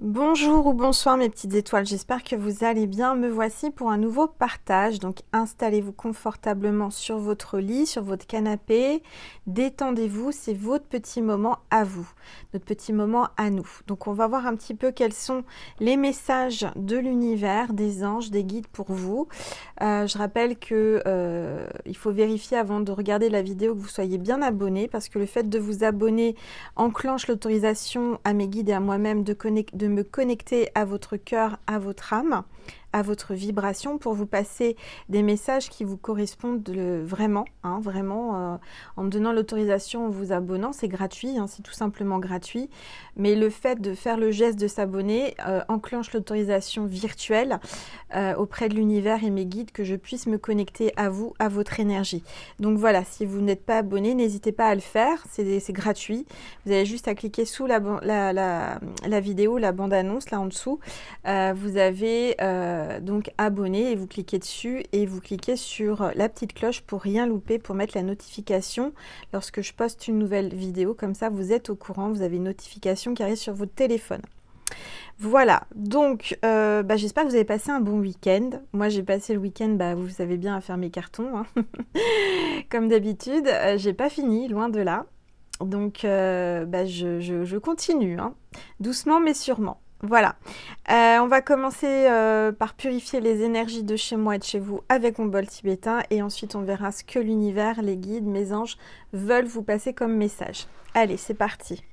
Bonjour ou bonsoir mes petites étoiles, j'espère que vous allez bien. Me voici pour un nouveau partage. Donc installez-vous confortablement sur votre lit, sur votre canapé. Détendez-vous, c'est votre petit moment à vous, notre petit moment à nous. Donc on va voir un petit peu quels sont les messages de l'univers, des anges, des guides pour vous. Je rappelle que il faut vérifier avant de regarder la vidéo que vous soyez bien abonné, parce que le fait de vous abonner enclenche l'autorisation à mes guides et à moi-même de me connecter à votre cœur, à votre âme, à votre vibration pour vous passer des messages qui vous correspondent vraiment, en me donnant l'autorisation, en vous abonnant, c'est gratuit, c'est tout simplement gratuit, mais le fait de faire le geste de s'abonner enclenche l'autorisation virtuelle auprès de l'univers et mes guides que je puisse me connecter à vous, à votre énergie. Donc voilà, si vous n'êtes pas abonné, n'hésitez pas à le faire, c'est gratuit. Vous avez juste à cliquer sous la vidéo, la bande-annonce, là en dessous. Vous avez donc abonné et vous cliquez dessus et vous cliquez sur la petite cloche pour rien louper, pour mettre la notification lorsque je poste une nouvelle vidéo. Comme ça, vous êtes au courant, vous avez une notification qui arrive sur votre téléphone. Voilà, donc j'espère que vous avez passé un bon week-end. Moi, j'ai passé le week-end, vous savez bien, à faire mes cartons, comme d'habitude. J'ai pas fini, loin de là. Donc, je continue, doucement mais sûrement. Voilà, on va commencer par purifier les énergies de chez moi et de chez vous avec mon bol tibétain. Et ensuite, on verra ce que l'univers, les guides, mes anges veulent vous passer comme message. Allez, c'est parti.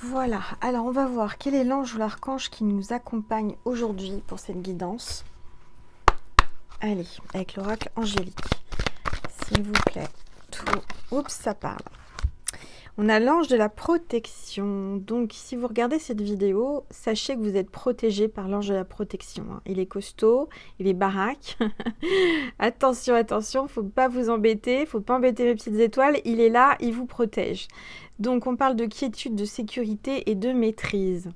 Voilà, alors on va voir quel est l'ange ou l'archange qui nous accompagne aujourd'hui pour cette guidance. Allez, avec l'oracle angélique, s'il vous plaît. Oups, ça parle. On a l'ange de la protection. Donc, si vous regardez cette vidéo, sachez que vous êtes protégé par l'ange de la protection. Il est costaud, il est baraque. Attention, attention, faut pas vous embêter, faut pas embêter mes petites étoiles. Il est là, il vous protège. Donc, on parle de quiétude, de sécurité et de maîtrise.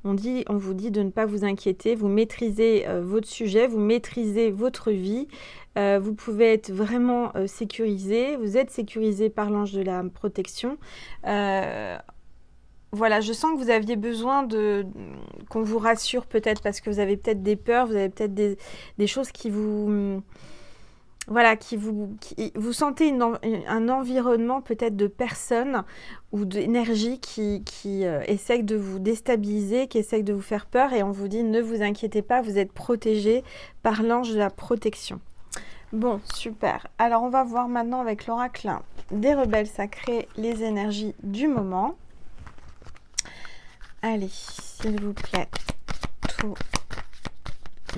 On vous dit de ne pas vous inquiéter, vous maîtrisez votre sujet, vous maîtrisez votre vie, vous pouvez être vraiment sécurisé, vous êtes sécurisé par l'ange de la protection. Voilà, je sens que vous aviez besoin qu'on vous rassure peut-être parce que vous avez peut-être des peurs, vous avez peut-être des choses qui vous... Voilà, vous sentez un environnement peut-être de personnes ou d'énergie qui essaye de vous déstabiliser, qui essaye de vous faire peur, et on vous dit ne vous inquiétez pas, vous êtes protégé par l'ange de la protection. Bon, super. Alors on va voir maintenant avec l'oracle des rebelles sacrés les énergies du moment. Allez, s'il vous plaît, tous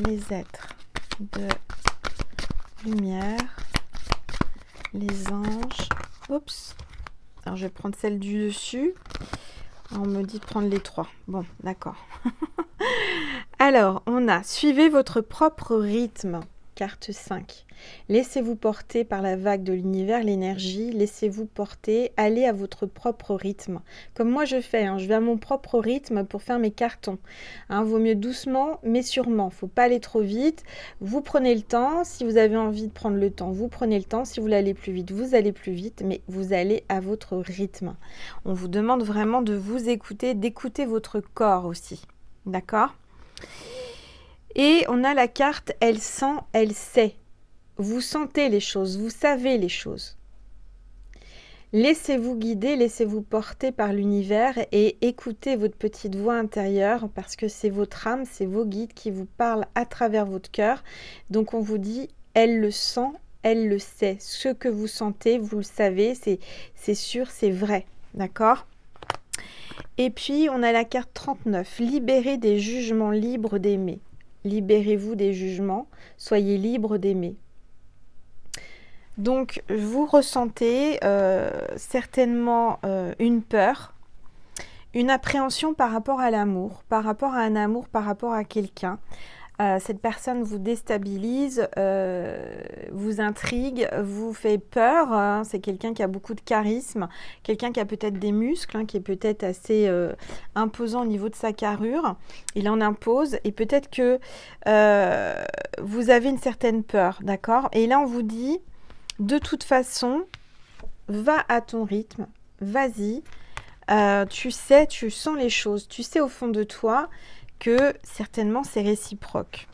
les êtres de lumière, les anges. Oups. Alors je vais prendre celle du dessus. On me dit de prendre les trois. Bon, d'accord. Alors, on a suivez votre propre rythme. Carte 5. Laissez-vous porter par la vague de l'univers, l'énergie. Laissez-vous porter. Allez à votre propre rythme. Comme moi je fais. Je vais à mon propre rythme pour faire mes cartons. Vaut mieux doucement, mais sûrement. Faut pas aller trop vite. Vous prenez le temps. Si vous avez envie de prendre le temps, vous prenez le temps. Si vous voulez aller plus vite, vous allez plus vite. Mais vous allez à votre rythme. On vous demande vraiment de vous écouter, d'écouter votre corps aussi. D'accord ? Et on a la carte « Elle sent, elle sait ». Vous sentez les choses, vous savez les choses. Laissez-vous guider, laissez-vous porter par l'univers et écoutez votre petite voix intérieure parce que c'est votre âme, c'est vos guides qui vous parlent à travers votre cœur. Donc on vous dit, elle le sent, elle le sait. Ce que vous sentez, vous le savez, c'est sûr, c'est vrai. D'accord ? Et puis on a la carte 39, libérez des jugements, libres d'aimer. Libérez-vous des jugements, soyez libre d'aimer. Donc, vous ressentez certainement une peur, une appréhension par rapport à l'amour, par rapport à un amour, par rapport à quelqu'un. Cette personne vous déstabilise, vous intrigue, vous fait peur. Hein. C'est quelqu'un qui a beaucoup de charisme, quelqu'un qui a peut-être des muscles, hein, qui est peut-être assez imposant au niveau de sa carrure. Il en impose et peut-être que vous avez une certaine peur, d'accord ? Et là, on vous dit... De toute façon, va à ton rythme, vas-y, tu sais, tu sens les choses, tu sais au fond de toi que certainement c'est réciproque.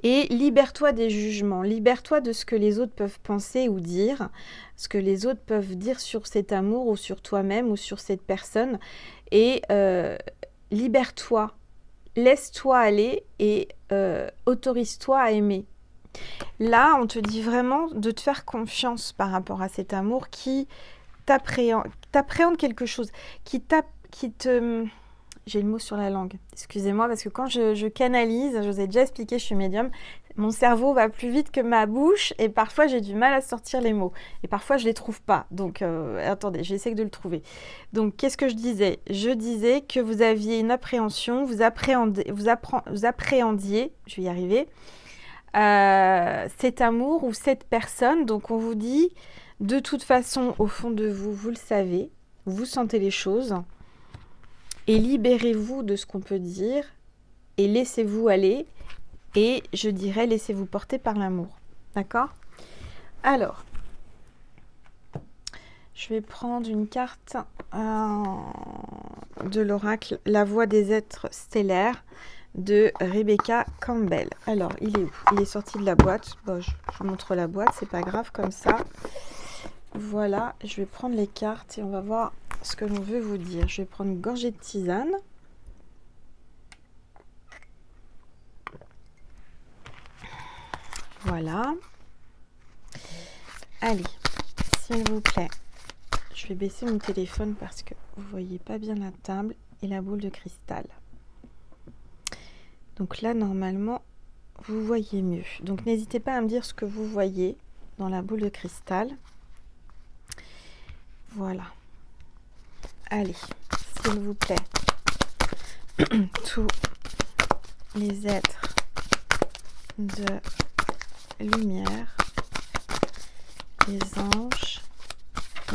Et libère-toi des jugements, libère-toi de ce que les autres peuvent penser ou dire, ce que les autres peuvent dire sur cet amour ou sur toi-même ou sur cette personne. Et libère-toi, laisse-toi aller et autorise-toi à aimer. Là, on te dit vraiment de te faire confiance par rapport à cet amour qui t'appréhende quelque chose, qui te... J'ai le mot sur la langue, excusez-moi, parce que quand je canalise, je vous ai déjà expliqué, je suis médium, mon cerveau va plus vite que ma bouche et parfois j'ai du mal à sortir les mots. Et parfois je ne les trouve pas, donc attendez, j'essaie de le trouver. Donc qu'est-ce que je disais ? Je disais que vous aviez une appréhension, vous appréhendiez, je vais y arriver, cet amour ou cette personne. Donc on vous dit, de toute façon, au fond de vous, vous le savez, vous sentez les choses, et libérez-vous de ce qu'on peut dire, et laissez-vous aller, et je dirais, laissez-vous porter par l'amour. D'accord ? Alors, je vais prendre une carte de l'oracle, la voix des êtres stellaires, de Rebecca Campbell. Alors, il est où ? Il est sorti de la boîte. Bon, je vous montre la boîte, c'est pas grave comme ça. Voilà, je vais prendre les cartes et on va voir ce que l'on veut vous dire. Je vais prendre une gorgée de tisane. Voilà. Allez, s'il vous plaît. Je vais baisser mon téléphone parce que vous voyez pas bien la table et la boule de cristal. Donc là, normalement, vous voyez mieux. Donc n'hésitez pas à me dire ce que vous voyez dans la boule de cristal. Voilà. Allez, s'il vous plaît. Tous les êtres de lumière, les anges,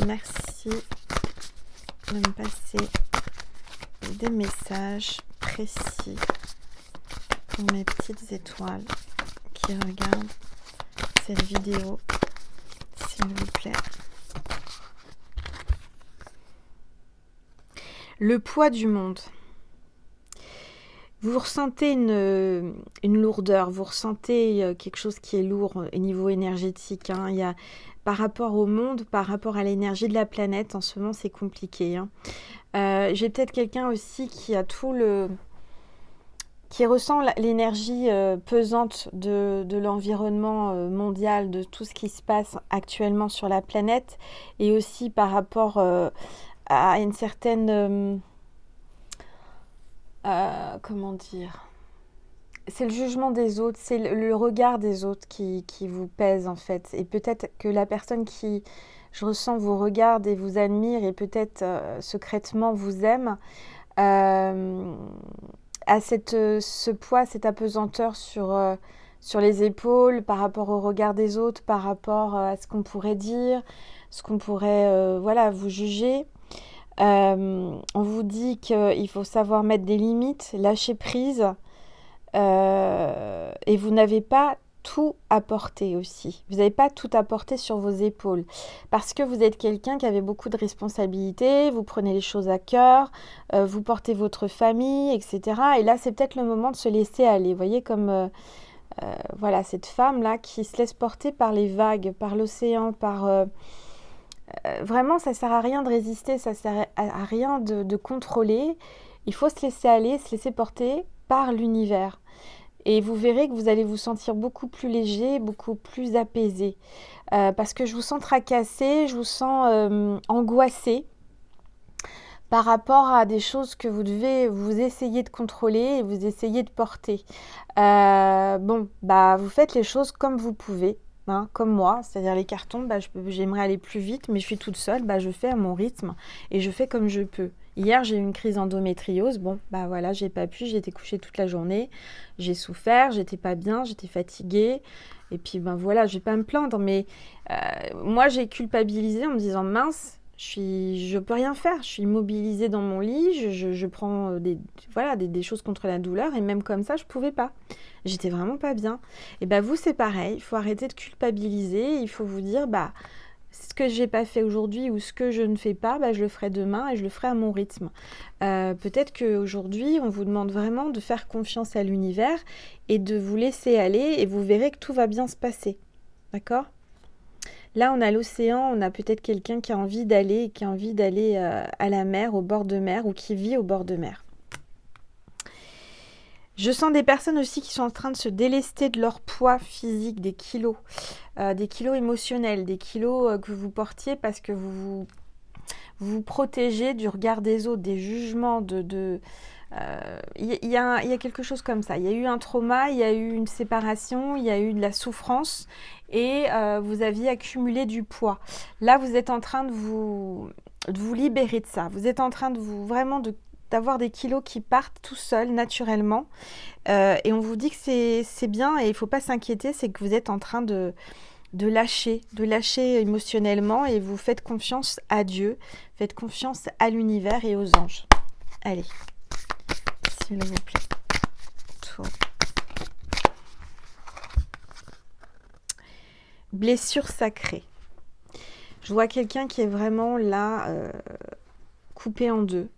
merci de me passer des messages précis pour mes petites étoiles qui regardent cette vidéo, s'il vous plaît. Le poids du monde. Vous ressentez une lourdeur, vous ressentez quelque chose qui est lourd au niveau énergétique. Hein. Il y a, par rapport au monde, par rapport à l'énergie de la planète, en ce moment c'est compliqué. Hein. J'ai peut-être quelqu'un aussi qui a qui ressent l'énergie pesante de l'environnement mondial, de tout ce qui se passe actuellement sur la planète, et aussi par rapport à une certaine... comment dire, c'est le jugement des autres, c'est le regard des autres qui vous pèse en fait. Et peut-être que la personne qui, je ressens, vous regarde et vous admire et peut-être secrètement vous aime, a ce poids, cette apesanteur sur les épaules par rapport au regard des autres, par rapport à ce qu'on pourrait dire, ce qu'on pourrait voilà, vous juger. On vous dit qu'il faut savoir mettre des limites, lâcher prise, et vous n'avez pas tout à porter aussi. Vous n'avez pas tout à porter sur vos épaules parce que vous êtes quelqu'un qui avait beaucoup de responsabilités, vous prenez les choses à cœur, vous portez votre famille, etc. Et là, c'est peut-être le moment de se laisser aller. Vous voyez comme voilà, cette femme-là qui se laisse porter par les vagues, par l'océan, par vraiment, ça sert à rien de résister, ça sert à rien de contrôler. Il faut se laisser aller, se laisser porter par l'univers. Et vous verrez que vous allez vous sentir beaucoup plus léger, beaucoup plus apaisé. Parce que je vous sens tracassé, je vous sens angoissé par rapport à des choses que vous devez vous essayer de contrôler et vous essayer de porter. Vous faites les choses comme vous pouvez. Hein, comme moi, c'est-à-dire les cartons, j'aimerais aller plus vite, mais je suis toute seule, je fais à mon rythme et je fais comme je peux. Hier, j'ai eu une crise endométriose, j'ai pas pu, j'ai été couchée toute la journée, j'ai souffert, j'étais pas bien, j'étais fatiguée, et puis je vais pas me plaindre, mais moi j'ai culpabilisé en me disant mince, je peux rien faire, je suis immobilisée dans mon lit, je prends des choses contre la douleur, et même comme ça, je pouvais pas. J'étais vraiment pas bien. Et vous, c'est pareil, il faut arrêter de culpabiliser, il faut vous dire, ce que j'ai pas fait aujourd'hui ou ce que je ne fais pas, je le ferai demain et je le ferai à mon rythme. Peut-être qu'aujourd'hui, on vous demande vraiment de faire confiance à l'univers et de vous laisser aller et vous verrez que tout va bien se passer. D'accord ? Là, on a l'océan, on a peut-être quelqu'un qui a envie d'aller à la mer, au bord de mer ou qui vit au bord de mer. Je sens des personnes aussi qui sont en train de se délester de leur poids physique, des kilos émotionnels, des kilos que vous portiez parce que vous protégez du regard des autres, des jugements, il y a quelque chose comme ça. Il y a eu un trauma, il y a eu une séparation, il y a eu de la souffrance et vous aviez accumulé du poids. Là, vous êtes en train de vous libérer de ça. Vous êtes en train d'avoir des kilos qui partent tout seuls, naturellement. Et on vous dit que c'est bien et il ne faut pas s'inquiéter, c'est que vous êtes en train de lâcher émotionnellement et vous faites confiance à Dieu, faites confiance à l'univers et aux anges. Allez, s'il vous plaît. Tour. Blessure sacrée. Je vois quelqu'un qui est vraiment là, coupé en deux,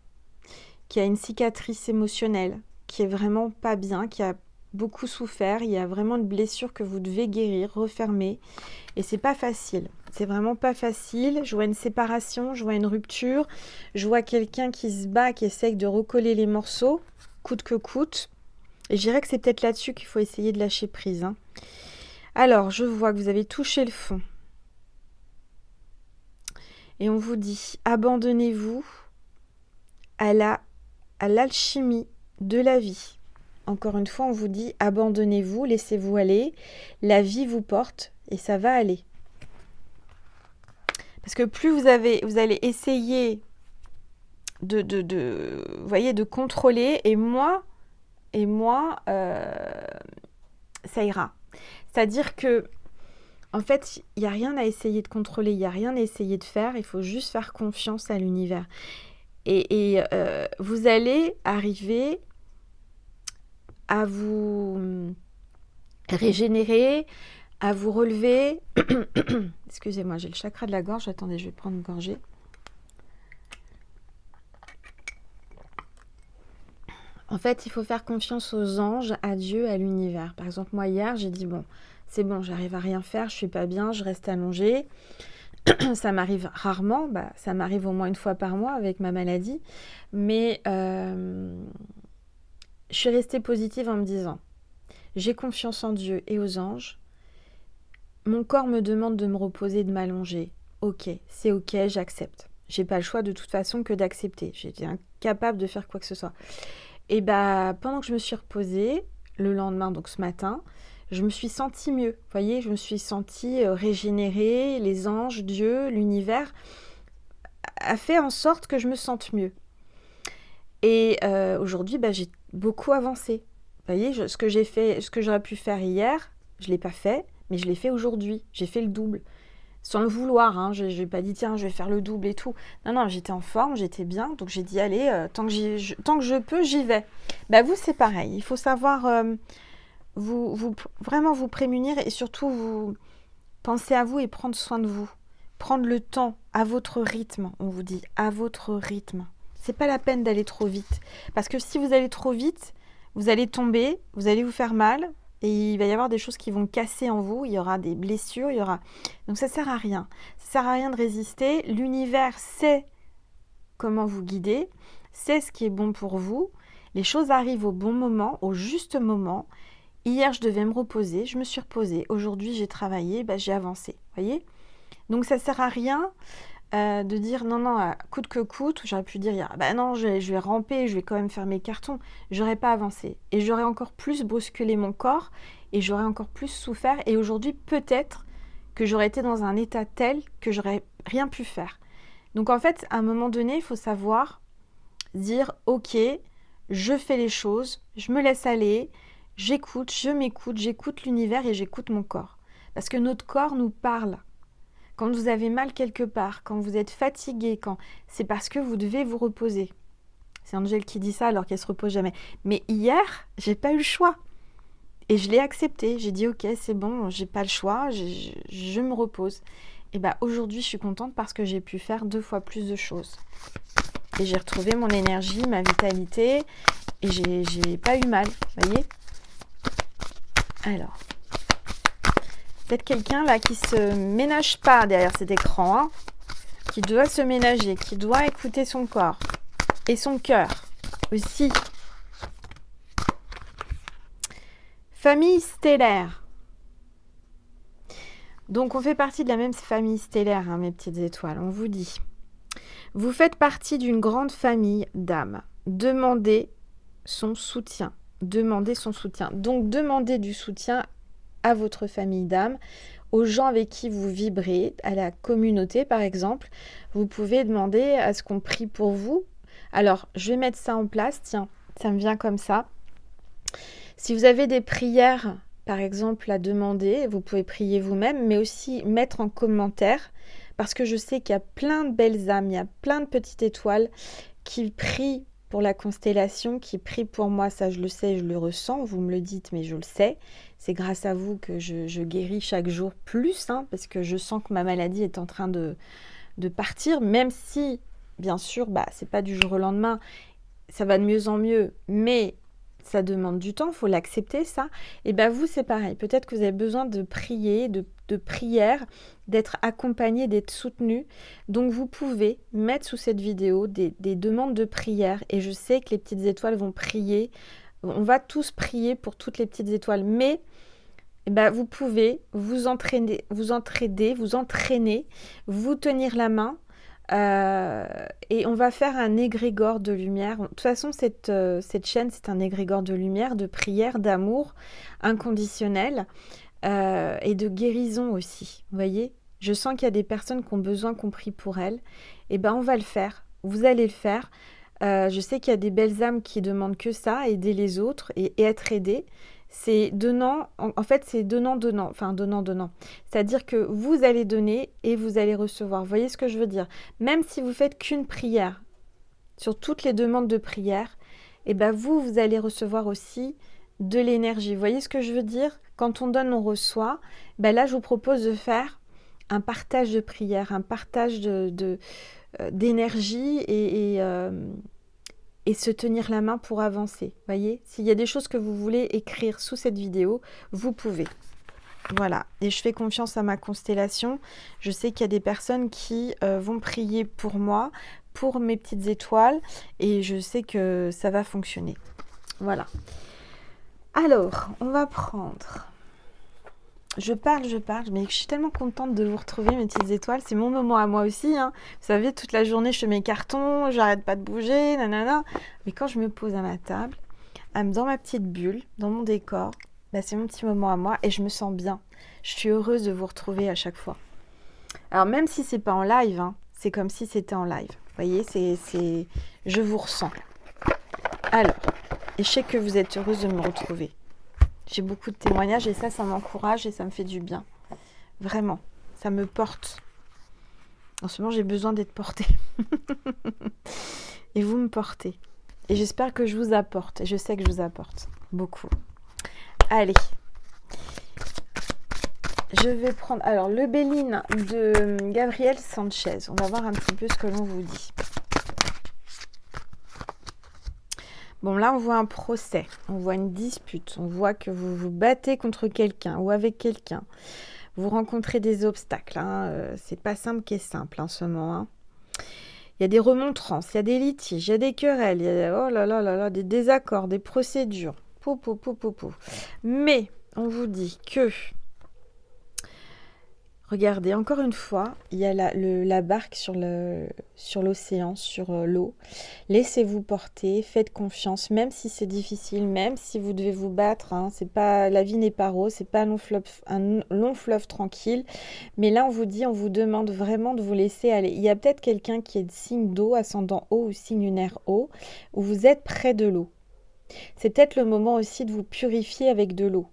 qui a une cicatrice émotionnelle, qui est vraiment pas bien, qui a beaucoup souffert. Il y a vraiment une blessure que vous devez guérir, refermer. Et c'est pas facile. C'est vraiment pas facile. Je vois une séparation, je vois une rupture. Je vois quelqu'un qui se bat, qui essaye de recoller les morceaux, coûte que coûte. Et je dirais que c'est peut-être là-dessus qu'il faut essayer de lâcher prise. Hein. Alors, je vois que vous avez touché le fond. Et on vous dit, abandonnez-vous à l'alchimie de la vie. Encore une fois, on vous dit, abandonnez-vous, laissez-vous aller. La vie vous porte et ça va aller. Parce que plus vous allez essayer de contrôler et moi, ça ira. C'est-à-dire que, en fait, il n'y a rien à essayer de contrôler, il n'y a rien à essayer de faire, il faut juste faire confiance à l'univers. Et vous allez arriver à vous régénérer, à vous relever. Excusez-moi, j'ai le chakra de la gorge. Attendez, je vais prendre une gorgée. En fait, il faut faire confiance aux anges, à Dieu, à l'univers. Par exemple, moi, hier, j'ai dit, c'est bon, j'arrive à rien faire, je suis pas bien, je reste allongée. Ça m'arrive rarement, ça m'arrive au moins une fois par mois avec ma maladie. Mais je suis restée positive en me disant, j'ai confiance en Dieu et aux anges. Mon corps me demande de me reposer, de m'allonger. Ok, c'est ok, j'accepte. J'ai pas le choix de toute façon que d'accepter. J'étais incapable de faire quoi que ce soit. Et pendant que je me suis reposée, le lendemain, donc ce matin, je me suis sentie mieux. Vous voyez, je me suis sentie régénérée. Les anges, Dieu, l'univers a fait en sorte que je me sente mieux. Et aujourd'hui, j'ai beaucoup avancé. Vous voyez, ce que j'aurais pu faire hier, je ne l'ai pas fait, mais je l'ai fait aujourd'hui. J'ai fait le double. Sans le vouloir, hein. Je n'ai pas dit, tiens, je vais faire le double et tout. Non, j'étais en forme, j'étais bien. Donc j'ai dit, allez, tant que je peux, j'y vais. Vous, c'est pareil. Il faut savoir vraiment vous prémunir et surtout vous penser à vous et prendre soin de vous. Prendre le temps à votre rythme, on vous dit, à votre rythme. C'est pas la peine d'aller trop vite. Parce que si vous allez trop vite, vous allez tomber, vous allez vous faire mal et il va y avoir des choses qui vont casser en vous, il y aura des blessures, il y aura... Donc ça sert à rien. Ça sert à rien de résister. L'univers sait comment vous guider, sait ce qui est bon pour vous. Les choses arrivent au bon moment, au juste moment. Hier, je devais me reposer, je me suis reposée. Aujourd'hui, j'ai travaillé, j'ai avancé. Voyez? Donc ça sert à rien de dire non, coûte que coûte. J'aurais pu dire non, je vais ramper, je vais quand même faire mes cartons. J'aurais pas avancé et j'aurais encore plus bousculé mon corps et j'aurais encore plus souffert. Et aujourd'hui, peut-être que j'aurais été dans un état tel que j'aurais rien pu faire. Donc en fait, à un moment donné, il faut savoir dire ok, je fais les choses, je me laisse aller, j'écoute, je m'écoute, j'écoute l'univers et j'écoute mon corps. Parce que notre corps nous parle. Quand vous avez mal quelque part, quand vous êtes fatigué, c'est parce que vous devez vous reposer. C'est Angèle qui dit ça alors qu'elle se repose jamais. Mais hier, j'ai pas eu le choix. Et je l'ai accepté. J'ai dit ok, c'est bon, j'ai pas le choix, je me repose. Et aujourd'hui, je suis contente parce que j'ai pu faire 2 fois plus de choses. Et j'ai retrouvé mon énergie, ma vitalité. Et j'ai pas eu mal, voyez. Alors, peut-être quelqu'un là qui se ménage pas derrière cet écran, hein, qui doit se ménager, qui doit écouter son corps et son cœur aussi. Famille stellaire. Donc on fait partie de la même famille stellaire, hein, mes petites étoiles, on vous dit. Vous faites partie d'une grande famille d'âmes. Demandez son soutien. Demandez son soutien. Donc demandez du soutien à votre famille d'âmes, aux gens avec qui vous vibrez, à la communauté par exemple. Vous pouvez demander à ce qu'on prie pour vous. Alors, je vais mettre ça en place. Tiens, ça me vient comme ça. Si vous avez des prières, par exemple, à demander, vous pouvez prier vous-même, mais aussi mettre en commentaire, parce que je sais qu'il y a plein de belles âmes, il y a plein de petites étoiles qui prient pour la constellation, qui prient pour moi, ça je le sais, je le ressens, vous me le dites, mais je le sais. C'est grâce à vous que je guéris chaque jour plus, hein, parce que je sens que ma maladie est en train de partir, même si, bien sûr, c'est pas du jour au lendemain, ça va de mieux en mieux, mais ça demande du temps, il faut l'accepter ça. Et vous, c'est pareil, peut-être que vous avez besoin de prier, de prières, d'être accompagné, d'être soutenu. Donc vous pouvez mettre sous cette vidéo des demandes de prière, et je sais que les petites étoiles vont prier, on va tous prier pour toutes les petites étoiles, mais vous pouvez vous entraîner, vous tenir la main, et on va faire un égrégore de lumière. De toute façon, cette chaîne, c'est un égrégore de lumière, de prière, d'amour inconditionnel, et de guérison aussi. Vous voyez, je sens qu'il y a des personnes qui ont besoin qu'on prie pour elles. On va le faire. Vous allez le faire. Je sais qu'il y a des belles âmes qui demandent que ça, aider les autres et être aidé. C'est donnant, en fait c'est donnant. C'est-à-dire que vous allez donner et vous allez recevoir. Vous voyez ce que je veux dire? Même si vous faites qu'une prière, sur toutes les demandes de prière, vous allez recevoir aussi de l'énergie. Vous voyez ce que je veux dire? Quand on donne, on reçoit. Là, je vous propose de faire un partage de prière, un partage d'énergie et se tenir la main pour avancer. Voyez, s'il y a des choses que vous voulez écrire sous cette vidéo, vous pouvez. Voilà, et je fais confiance à ma constellation. Je sais qu'il y a des personnes qui vont prier pour moi, pour mes petites étoiles, et je sais que ça va fonctionner. Voilà. Alors, on va prendre... Je parle, mais je suis tellement contente de vous retrouver, mes petites étoiles. C'est mon moment à moi aussi, hein. Vous savez, toute la journée, je fais mes cartons, j'arrête pas de bouger, nanana. Mais quand je me pose à ma table, dans ma petite bulle, dans mon décor, c'est mon petit moment à moi et je me sens bien. Je suis heureuse de vous retrouver à chaque fois. Alors, même si c'est pas en live, hein, c'est comme si c'était en live. Vous voyez, je vous ressens. Alors, et je sais que vous êtes heureuse de me retrouver. J'ai beaucoup de témoignages et ça m'encourage et ça me fait du bien. Vraiment, ça me porte. En ce moment, j'ai besoin d'être portée. Et vous me portez. Et j'espère que je vous apporte. Et je sais que je vous apporte beaucoup. Allez. Je vais prendre... Alors, le Béline de Gabriel Sanchez. On va voir un petit peu ce que l'on vous dit. Bon, là, on voit un procès, on voit une dispute, on voit que vous vous battez contre quelqu'un ou avec quelqu'un. Vous rencontrez des obstacles, hein. C'est pas simple qui est simple en ce moment, hein. Il y a des remontrances, il y a des litiges, il y a des querelles, il y a, oh là là là là, des désaccords, des procédures. Pou, pou, pou, pou, pou. Mais on vous dit que, regardez, encore une fois, il y a la barque sur l'océan, sur l'eau. Laissez-vous porter, faites confiance, même si c'est difficile, même si vous devez vous battre, hein, c'est pas, la vie n'est pas rose, c'est pas un long fleuve tranquille. Mais là, on vous dit, on vous demande vraiment de vous laisser aller. Il y a peut-être quelqu'un qui est de signe d'eau, ascendant eau ou signe lunaire eau, où vous êtes près de l'eau. C'est peut-être le moment aussi de vous purifier avec de l'eau.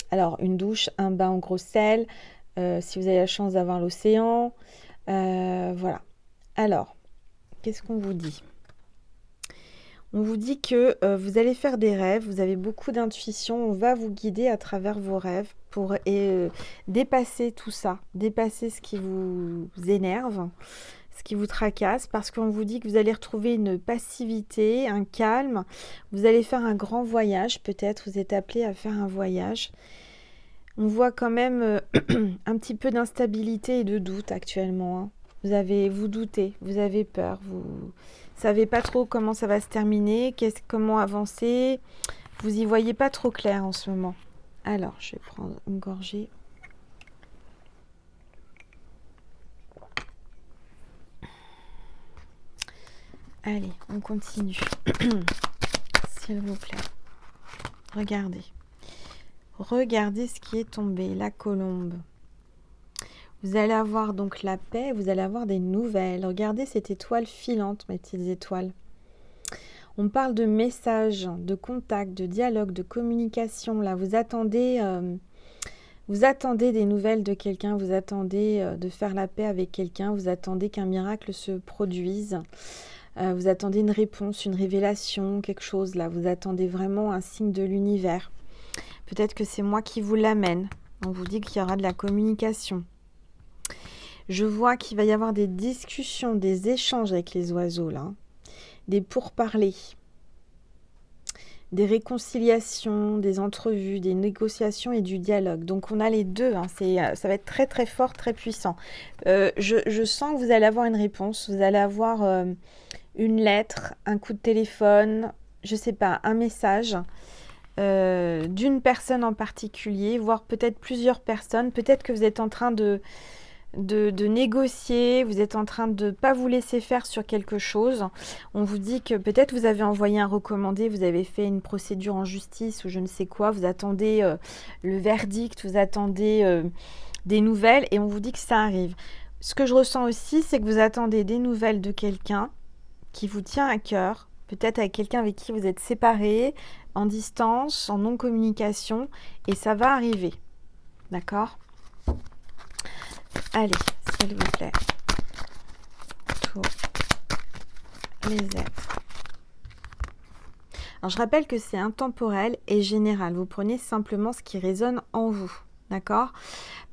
Alors, une douche, un bain en gros sel, si vous avez la chance d'avoir l'océan, voilà. Alors, qu'est-ce qu'on vous dit? On vous dit que vous allez faire des rêves, vous avez beaucoup d'intuition, on va vous guider à travers vos rêves pour dépasser tout ça, dépasser ce qui vous énerve, ce qui vous tracasse, parce qu'on vous dit que vous allez retrouver une passivité, un calme, vous allez faire un grand voyage, peut-être vous êtes appelé à faire un voyage. On voit quand même un petit peu d'instabilité et de doute actuellement, hein. Vous doutez, vous avez peur, vous savez pas trop comment ça va se terminer, comment avancer, vous y voyez pas trop clair en ce moment. Alors, je vais prendre une gorgée. Allez, on continue. S'il vous plaît. Regardez. Regardez ce qui est tombé, la colombe. Vous allez avoir donc la paix, vous allez avoir des nouvelles. Regardez cette étoile filante, mes petites étoiles. On parle de messages, de contacts, de dialogue, de communication. Là, vous attendez des nouvelles de quelqu'un, vous attendez de faire la paix avec quelqu'un, vous attendez qu'un miracle se produise. Vous attendez une réponse, une révélation, quelque chose là. Vous attendez vraiment un signe de l'univers. Peut-être que c'est moi qui vous l'amène. On vous dit qu'il y aura de la communication. Je vois qu'il va y avoir des discussions, des échanges avec les oiseaux là. Des pourparlers. Des réconciliations, des entrevues, des négociations et du dialogue. Donc on a les deux, hein. Ça va être très très fort, très puissant. Je sens que vous allez avoir une réponse. Vous allez avoir une lettre, un coup de téléphone, je sais pas, un message. D'une personne en particulier, voire peut-être plusieurs personnes. Peut-être que vous êtes en train de négocier, vous êtes en train de ne pas vous laisser faire sur quelque chose. On vous dit que peut-être vous avez envoyé un recommandé, vous avez fait une procédure en justice ou je ne sais quoi, vous attendez le verdict, vous attendez des nouvelles et on vous dit que ça arrive. Ce que je ressens aussi, c'est que vous attendez des nouvelles de quelqu'un qui vous tient à cœur, peut-être avec quelqu'un avec qui vous êtes séparés, en distance, en non-communication, et ça va arriver. D'accord ? Allez, s'il vous plaît. Tous les êtres. Alors, je rappelle que c'est intemporel et général. Vous prenez simplement ce qui résonne en vous. D'accord ?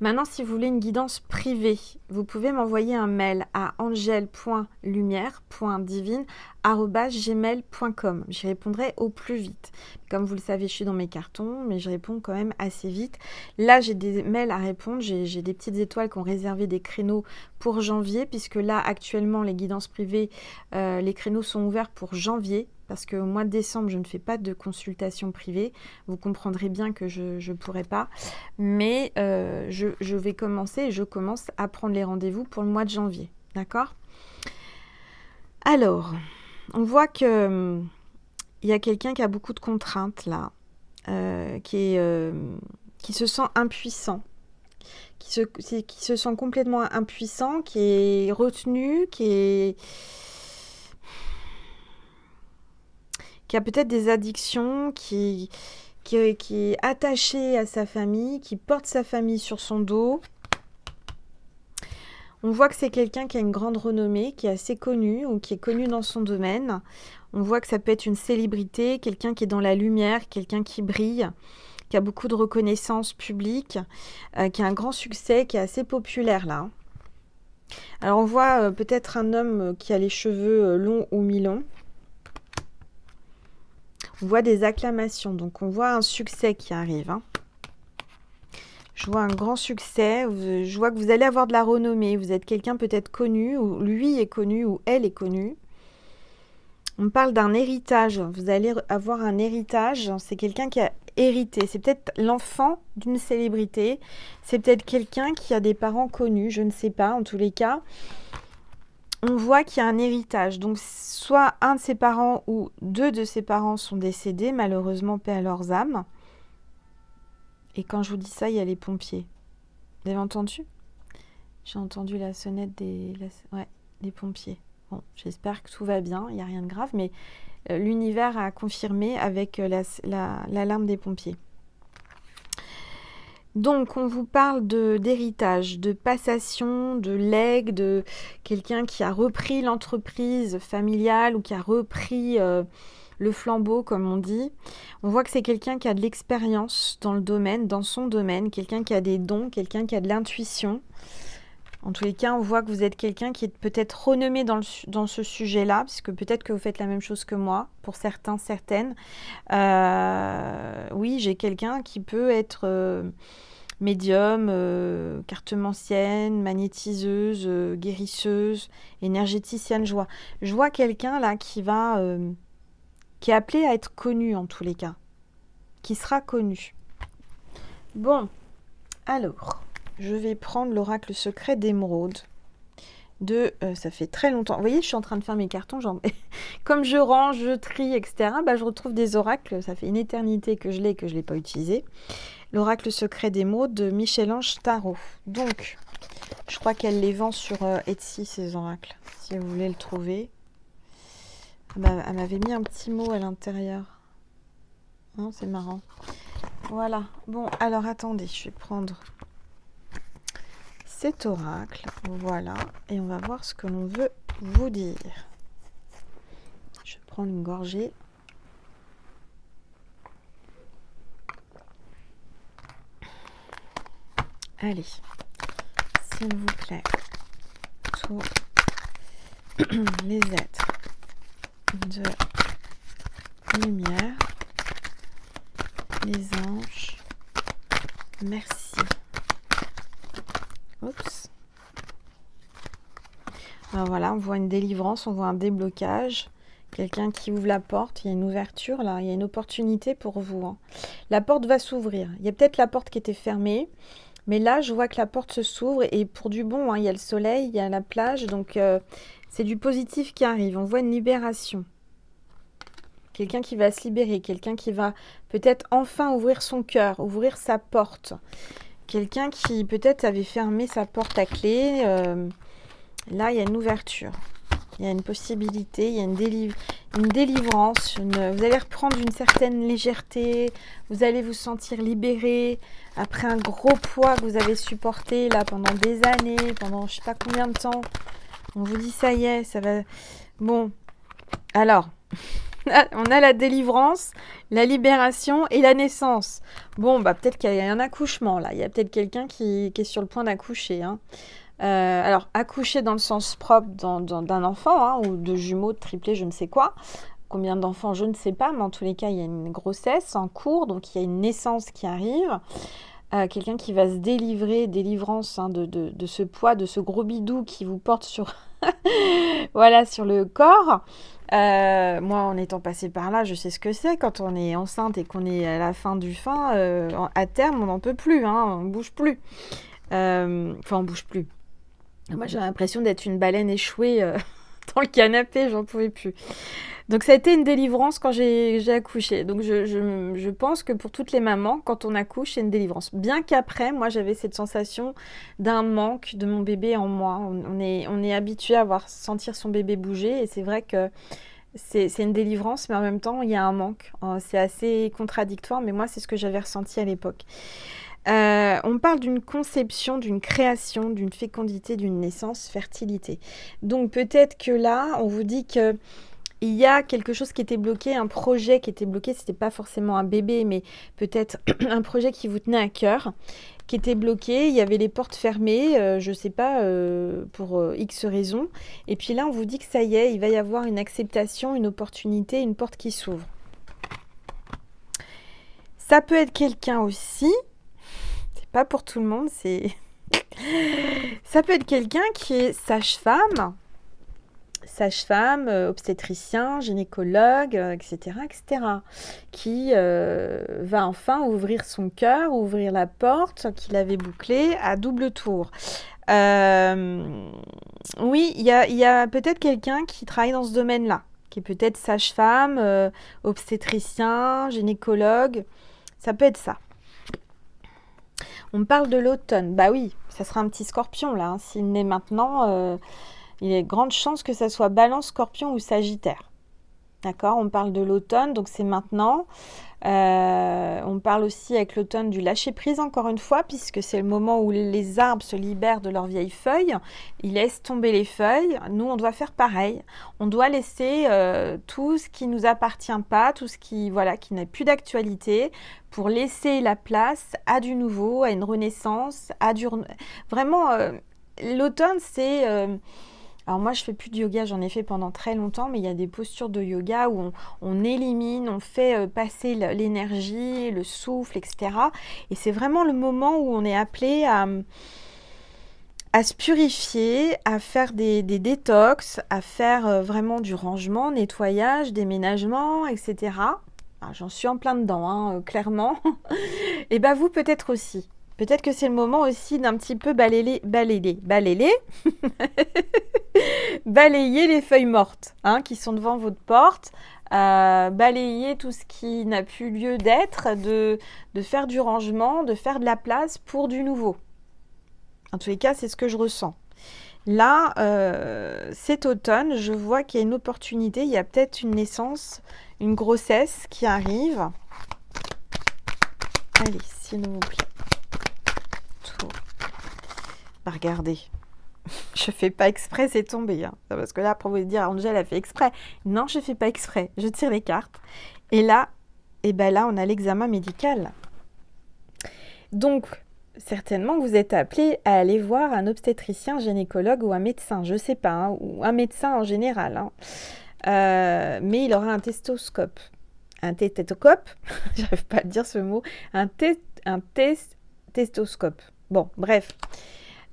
Maintenant, si vous voulez une guidance privée, vous pouvez m'envoyer un mail à angel.lumière.divine@gmail.com. J'y répondrai au plus vite. Comme vous le savez, je suis dans mes cartons, mais je réponds quand même assez vite. Là, j'ai des mails à répondre. J'ai des petites étoiles qui ont réservé des créneaux pour janvier, puisque là, actuellement, les guidances privées, les créneaux sont ouverts pour janvier. Parce qu'au mois de décembre, je ne fais pas de consultation privée. Vous comprendrez bien que je ne pourrai pas. Mais je vais commencer et je commence à prendre les rendez-vous pour le mois de janvier. D'accord ? Alors, on voit qu'il y a quelqu'un qui a beaucoup de contraintes là, qui se sent impuissant, qui se sent complètement impuissant, qui est retenu, qui a peut-être des addictions, qui est attaché à sa famille, qui porte sa famille sur son dos. On voit que c'est quelqu'un qui a une grande renommée, qui est assez connu ou qui est connu dans son domaine. On voit que ça peut être une célébrité, quelqu'un qui est dans la lumière, quelqu'un qui brille, qui a beaucoup de reconnaissance publique, qui a un grand succès, qui est assez populaire là. Alors on voit peut-être un homme qui a les cheveux longs ou mi-longs. On voit des acclamations, donc on voit un succès qui arrive. Hein. Je vois un grand succès, je vois que vous allez avoir de la renommée, vous êtes quelqu'un peut-être connu, ou lui est connu, ou elle est connue. On parle d'un héritage, vous allez avoir un héritage, c'est quelqu'un qui a hérité, c'est peut-être l'enfant d'une célébrité, c'est peut-être quelqu'un qui a des parents connus, je ne sais pas, en tous les cas. On voit qu'il y a un héritage, donc soit un de ses parents ou deux de ses parents sont décédés, malheureusement paix à leurs âmes. Et quand je vous dis ça, il y a les pompiers. Vous avez entendu? J'ai entendu la sonnette des pompiers. Bon, j'espère que tout va bien, il n'y a rien de grave, mais l'univers a confirmé avec l'alarme des pompiers. Donc, on vous parle d'héritage, de passation, de legs, de quelqu'un qui a repris l'entreprise familiale ou qui a repris le flambeau, comme on dit. On voit que c'est quelqu'un qui a de l'expérience dans le domaine, dans son domaine, quelqu'un qui a des dons, quelqu'un qui a de l'intuition. En tous les cas, on voit que vous êtes quelqu'un qui est peut-être renommé dans ce sujet-là, puisque peut-être que vous faites la même chose que moi, pour certains, certaines. Oui, j'ai quelqu'un qui peut être médium, cartomancienne, magnétiseuse, guérisseuse, énergéticienne. Je vois quelqu'un là qui est appelé à être connu en tous les cas, qui sera connu. Bon, alors... Je vais prendre l'oracle secret d'émeraude. Ça fait très longtemps. Vous voyez, je suis en train de faire mes cartons. Comme je range, je trie, etc., je retrouve des oracles. Ça fait une éternité que je l'ai et que je ne l'ai pas utilisé. L'oracle secret d'émeraude de Michel-Ange Tarot. Donc, je crois qu'elle les vend sur Etsy, ces oracles. Si vous voulez le trouver. Elle m'avait mis un petit mot à l'intérieur. Non, c'est marrant. Voilà. Bon, alors attendez, je vais prendre... cet oracle, voilà, et on va voir ce que l'on veut vous dire. Je vais prendre une gorgée. Allez, s'il vous plaît, tous les êtres de lumière, les anges, merci. Oups. Alors voilà, on voit une délivrance, on voit un déblocage. Quelqu'un qui ouvre la porte, il y a une ouverture là, il y a une opportunité pour vous. Hein. La porte va s'ouvrir. Il y a peut-être la porte qui était fermée, mais là je vois que la porte s'ouvre et pour du bon, hein, il y a le soleil, il y a la plage, donc c'est du positif qui arrive. On voit une libération. Quelqu'un qui va se libérer, quelqu'un qui va peut-être enfin ouvrir son cœur, ouvrir sa porte. Quelqu'un qui peut-être avait fermé sa porte à clé. Là, il y a une ouverture. Il y a une possibilité, il y a une délivrance. Vous allez reprendre une certaine légèreté. Vous allez vous sentir libéré après un gros poids que vous avez supporté là pendant des années, pendant je ne sais pas combien de temps. On vous dit ça y est, ça va... Bon, alors... On a la délivrance, la libération et la naissance. Bon, peut-être qu'il y a un accouchement là. Il y a peut-être quelqu'un qui est sur le point d'accoucher. Hein. Alors, accoucher dans le sens propre d'un enfant, hein, ou de jumeaux, de triplés, je ne sais quoi. Combien d'enfants, je ne sais pas. Mais en tous les cas, il y a une grossesse en cours. Donc, il y a une naissance qui arrive. Quelqu'un qui va se délivrer, délivrance hein, de ce poids, de ce gros bidou qui vous porte sur, voilà, sur le corps. Moi, en étant passée par là, je sais ce que c'est. Quand on est enceinte et qu'on est à la fin du fin, à terme, on n'en peut plus, hein, on ne bouge plus. Enfin, on ne bouge plus. Moi, j'ai l'impression d'être une baleine échouée dans le canapé, j'en pouvais plus. Donc, ça a été une délivrance quand j'ai accouché. Donc, je pense que pour toutes les mamans, quand on accouche, c'est une délivrance. Bien qu'après, moi, j'avais cette sensation d'un manque de mon bébé en moi. On est habitué à sentir son bébé bouger et c'est vrai que c'est une délivrance, mais en même temps, il y a un manque. C'est assez contradictoire, mais moi, c'est ce que j'avais ressenti à l'époque. On parle d'une conception, d'une création, d'une fécondité, d'une naissance, fertilité. Donc, peut-être que là, on vous dit que il y a quelque chose qui était bloqué, un projet qui était bloqué, c'était pas forcément un bébé, mais peut-être un projet qui vous tenait à cœur, qui était bloqué, il y avait les portes fermées, je sais pas, pour X raisons. Et puis là, on vous dit que ça y est, il va y avoir une acceptation, une opportunité, une porte qui s'ouvre. Ça peut être quelqu'un aussi, c'est pas pour tout le monde, c'est... Ça peut être quelqu'un qui est sage-femme, obstétricien, gynécologue, etc., etc., qui va enfin ouvrir son cœur, ouvrir la porte qu'il avait bouclée à double tour. Oui, il y a peut-être quelqu'un qui travaille dans ce domaine-là, qui est peut-être sage-femme, obstétricien, gynécologue. Ça peut être ça. On parle de l'automne. Bah oui, ça sera un petit scorpion là. S'il naît maintenant, il y a de grandes chances que ça soit Balance, Scorpion ou Sagittaire. D'accord? On parle de l'automne, donc c'est maintenant. On parle aussi avec l'automne du lâcher-prise, encore une fois, puisque c'est le moment où les arbres se libèrent de leurs vieilles feuilles. Ils laissent tomber les feuilles. Nous, on doit faire pareil. On doit laisser tout ce qui ne nous appartient pas, tout ce qui, voilà, qui n'a plus d'actualité, pour laisser la place à du nouveau, à une renaissance, à du... Vraiment, l'automne, c'est... Alors moi, je fais plus de yoga, j'en ai fait pendant très longtemps, mais il y a des postures de yoga où on élimine, on fait passer l'énergie, le souffle, etc. Et c'est vraiment le moment où on est appelé à se purifier, à faire des détox, à faire vraiment du rangement, nettoyage, déménagement, etc. Alors, j'en suis en plein dedans, hein, clairement. Et bien vous peut-être aussi. Peut-être que c'est le moment aussi d'un petit peu balayer les feuilles mortes hein, qui sont devant votre porte, balayer tout ce qui n'a plus lieu d'être, de faire du rangement, de faire de la place pour du nouveau. En tous les cas, c'est ce que je ressens. Là, cet automne, je vois qu'il y a une opportunité, il y a peut-être une naissance, une grossesse qui arrive. Allez, s'il vous plaît. Tout. Bah, regardez. Je fais pas exprès, c'est tombé. Hein. Parce que là, après vous allez dire, Angèle a fait exprès. Non, je fais pas exprès. Je tire les cartes. Et là, là, on a l'examen médical. Donc, certainement, vous êtes appelé à aller voir un obstétricien, gynécologue ou un médecin. Je sais pas, hein, ou un médecin en général. Hein. Mais il aura un testoscope. Un testoscope, j'arrive pas à dire ce mot. Un testoscope. Bon, bref.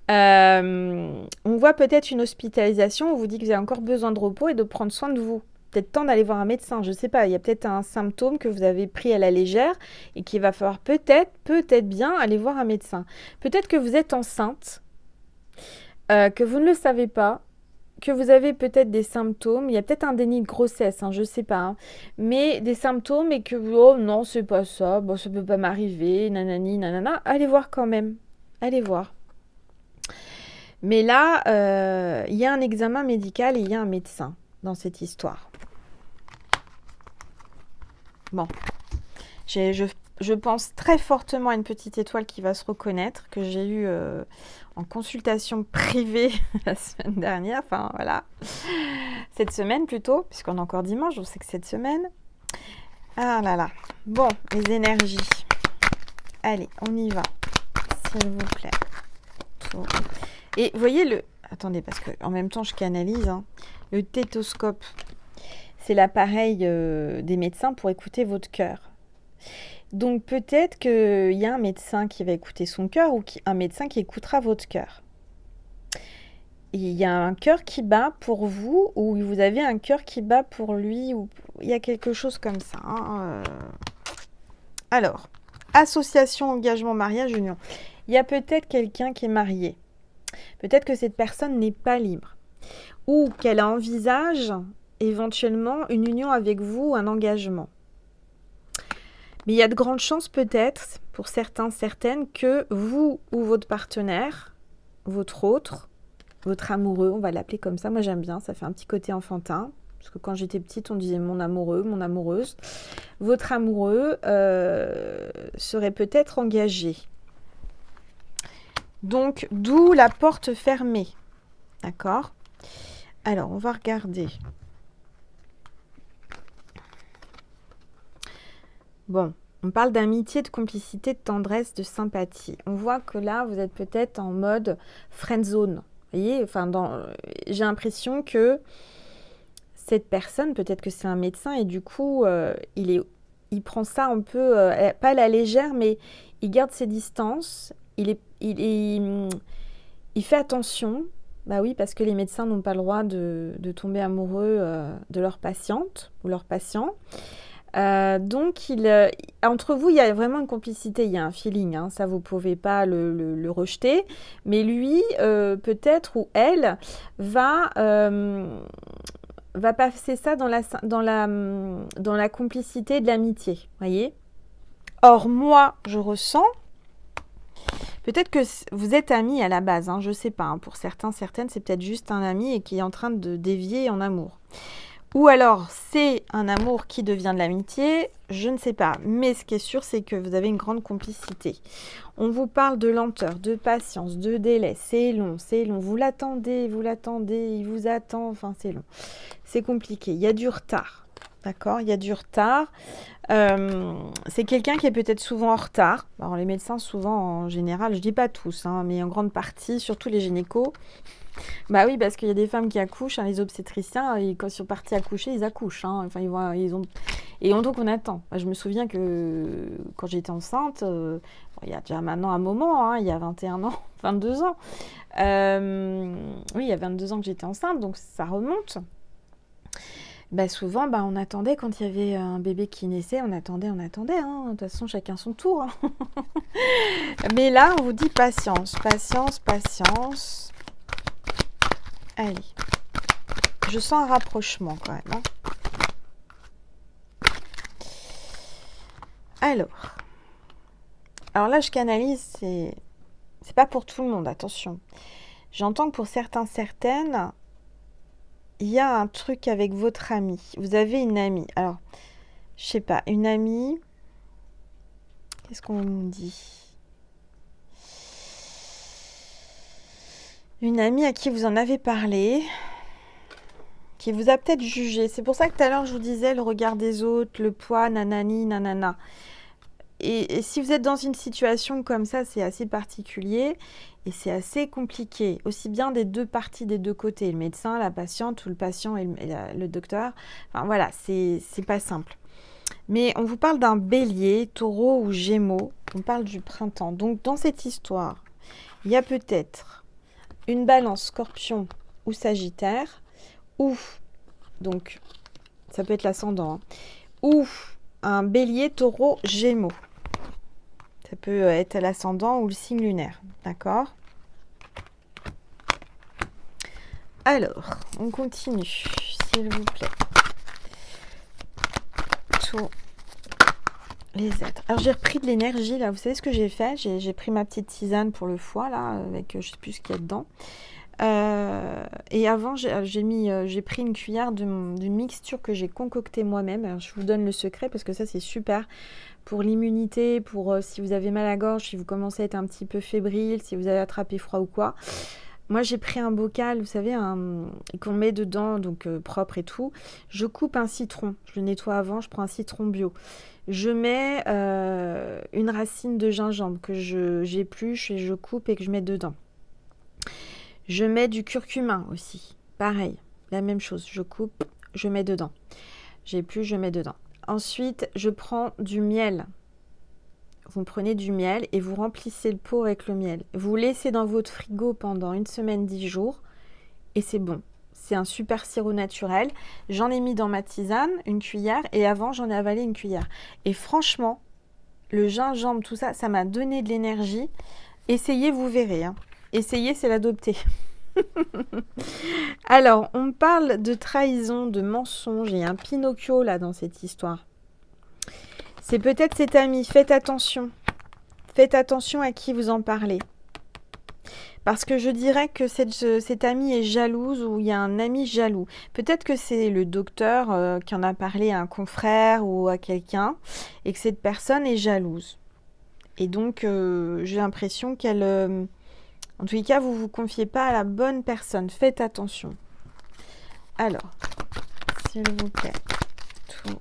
On voit peut-être une hospitalisation, on vous dit que vous avez encore besoin de repos et de prendre soin de vous. Peut-être temps d'aller voir un médecin, je ne sais pas, il y a peut-être un symptôme que vous avez pris à la légère et qu'il va falloir peut-être bien aller voir un médecin. Peut-être que vous êtes enceinte, que vous ne le savez pas, que vous avez peut-être des symptômes, il y a peut-être un déni de grossesse, hein, je ne sais pas, hein, mais des symptômes et que, oh non, c'est pas ça, bon, ça ne peut pas m'arriver, nanani, nanana, allez voir quand même, allez voir. Mais là, il y a un examen médical et il y a un médecin dans cette histoire. Bon, je pense très fortement à une petite étoile qui va se reconnaître, que j'ai eue en consultation privée la semaine dernière, enfin voilà, cette semaine plutôt, puisqu'on est encore dimanche, je sais que cette semaine. Ah là là, bon, les énergies. Allez, on y va, s'il vous plaît. Tout. Et vous voyez le... Attendez, parce qu'en même temps, je canalise. Hein. Le stéthoscope, c'est l'appareil des médecins pour écouter votre cœur. Donc, peut-être qu'il y a un médecin qui va écouter son cœur ou un médecin qui écoutera votre cœur. Il y a un cœur qui bat pour vous ou vous avez un cœur qui bat pour lui. Ou il y a quelque chose comme ça. Hein. Alors, association, engagement, mariage, union. Il y a peut-être quelqu'un qui est marié. Peut-être que cette personne n'est pas libre ou qu'elle envisage éventuellement une union avec vous, un engagement. Mais il y a de grandes chances peut-être, pour certains, certaines, que vous ou votre partenaire, votre autre, votre amoureux, on va l'appeler comme ça, moi j'aime bien, ça fait un petit côté enfantin, parce que quand j'étais petite, on disait mon amoureux, mon amoureuse. Votre amoureux serait peut-être engagé. Donc, d'où la porte fermée. D'accord? Alors, on va regarder. Bon, on parle d'amitié, de complicité, de tendresse, de sympathie. On voit que là, vous êtes peut-être en mode friend zone. Vous voyez? Enfin, j'ai l'impression que cette personne, peut-être que c'est un médecin, et du coup, il est il prend ça un peu, pas à la légère, mais il garde ses distances, il fait attention. Bah oui, parce que les médecins n'ont pas le droit de tomber amoureux de leur patiente ou leur patient. Donc, entre vous, il y a vraiment une complicité, il y a un feeling, hein, ça vous pouvez pas le rejeter. Mais lui, peut-être, ou elle, va passer ça dans la complicité de l'amitié, voyez. Or, moi, je ressens, peut-être que vous êtes amis à la base, hein, je sais pas, hein, pour certains, certaines, c'est peut-être juste un ami et qui est en train de dévier en amour. Ou alors, c'est un amour qui devient de l'amitié, je ne sais pas. Mais ce qui est sûr, c'est que vous avez une grande complicité. On vous parle de lenteur, de patience, de délai. C'est long, c'est long. Vous l'attendez, il vous attend. Enfin, c'est long. C'est compliqué. Il y a du retard. D'accord? Il y a du retard. C'est quelqu'un qui est peut-être souvent en retard. Alors, les médecins, souvent, en général, je dis pas tous, hein, mais en grande partie, surtout les gynécos. Bah oui, parce qu'il y a des femmes qui accouchent, hein, les obstétriciens, quand ils sont partis accoucher, ils accouchent. Hein. Enfin, donc on attend. Moi, je me souviens que quand j'étais enceinte, il y a déjà maintenant un moment, hein, il y a 21 ans, 22 ans. Oui, il y a 22 ans que j'étais enceinte, donc ça remonte. Bah souvent, on attendait quand il y avait un bébé qui naissait, on attendait. Hein. De toute façon, chacun son tour. Hein. Mais là, on vous dit patience, patience, patience. Allez, je sens un rapprochement quand même. Hein. Alors là, je canalise, c'est pas pour tout le monde, attention. J'entends que pour certains, certaines, il y a un truc avec votre amie. Vous avez une amie. Alors, je sais pas, une amie. Qu'est-ce qu'on me dit ? Une amie à qui vous en avez parlé, qui vous a peut-être jugé. C'est pour ça que tout à l'heure, je vous disais le regard des autres, le poids, nanani, nanana. Et si vous êtes dans une situation comme ça, c'est assez particulier et c'est assez compliqué. Aussi bien des deux parties, des deux côtés, le médecin, la patiente ou le patient et le docteur. Enfin voilà, c'est pas simple. Mais on vous parle d'un bélier, taureau ou gémeaux. On parle du printemps. Donc dans cette histoire, il y a peut-être une balance scorpion ou sagittaire, ou, donc ça peut être l'ascendant, hein, ou un bélier, taureau, gémeaux. Ça peut être l'ascendant ou le signe lunaire, d'accord? Alors, on continue, s'il vous plaît. Tous les êtres. Alors, j'ai repris de l'énergie, là. Vous savez ce que j'ai fait? J'ai pris ma petite tisane pour le foie, là, avec, je sais plus ce qu'il y a dedans. Et avant, j'ai pris une cuillère d'une mixture que j'ai concoctée moi-même. Alors, je vous donne le secret parce que ça, c'est super pour l'immunité, pour si vous avez mal à la gorge, si vous commencez à être un petit peu fébrile, si vous avez attrapé froid ou quoi. Moi, j'ai pris un bocal, vous savez, qu'on met dedans, donc propre et tout. Je coupe un citron. Je le nettoie avant, je prends un citron bio. Je mets une racine de gingembre que j'épluche et je coupe et que je mets dedans. Je mets du curcuma aussi. Pareil, la même chose. Je coupe, je mets dedans. J'épluche, je mets dedans. Ensuite, je prends du miel. Vous prenez du miel et vous remplissez le pot avec le miel. Vous laissez dans votre frigo pendant 1 semaine, 10 jours. Et c'est bon. C'est un super sirop naturel. J'en ai mis dans ma tisane, une cuillère. Et avant, j'en ai avalé une cuillère. Et franchement, le gingembre, tout ça, ça m'a donné de l'énergie. Essayez, vous verrez. Hein. Essayez, c'est l'adopter. Alors, on parle de trahison, de mensonge. Il y a un Pinocchio là dans cette histoire. C'est peut-être cet ami. Faites attention. Faites attention à qui vous en parlez. Parce que je dirais que cette amie est jalouse ou il y a un ami jaloux. Peut-être que c'est le docteur qui en a parlé à un confrère ou à quelqu'un et que cette personne est jalouse. Et donc, j'ai l'impression qu'elle... en tous les cas, vous ne vous confiez pas à la bonne personne. Faites attention. Alors, s'il vous plaît, tous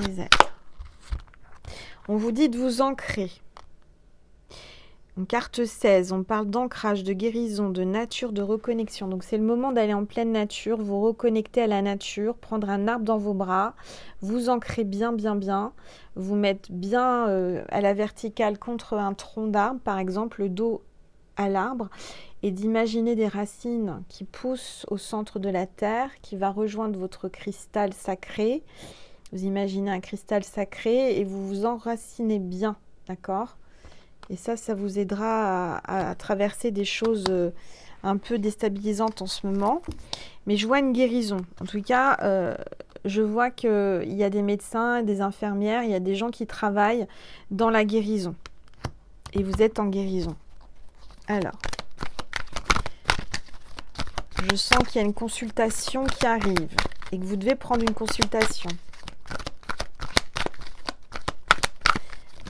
les êtres. On vous dit de vous ancrer. Donc, carte 16, on parle d'ancrage, de guérison, de nature, de reconnexion. Donc, c'est le moment d'aller en pleine nature, vous reconnecter à la nature, prendre un arbre dans vos bras, vous ancrer bien, bien, bien, vous mettre bien à la verticale contre un tronc d'arbre, par exemple, le dos à l'arbre, et d'imaginer des racines qui poussent au centre de la terre, qui va rejoindre votre cristal sacré. Vous imaginez un cristal sacré et vous vous enracinez bien, d'accord ? Et ça vous aidera à traverser des choses un peu déstabilisantes en ce moment. Mais je vois une guérison. En tout cas, je vois qu'il y a des médecins, des infirmières, il y a des gens qui travaillent dans la guérison. Et vous êtes en guérison. Alors, je sens qu'il y a une consultation qui arrive et que vous devez prendre une consultation.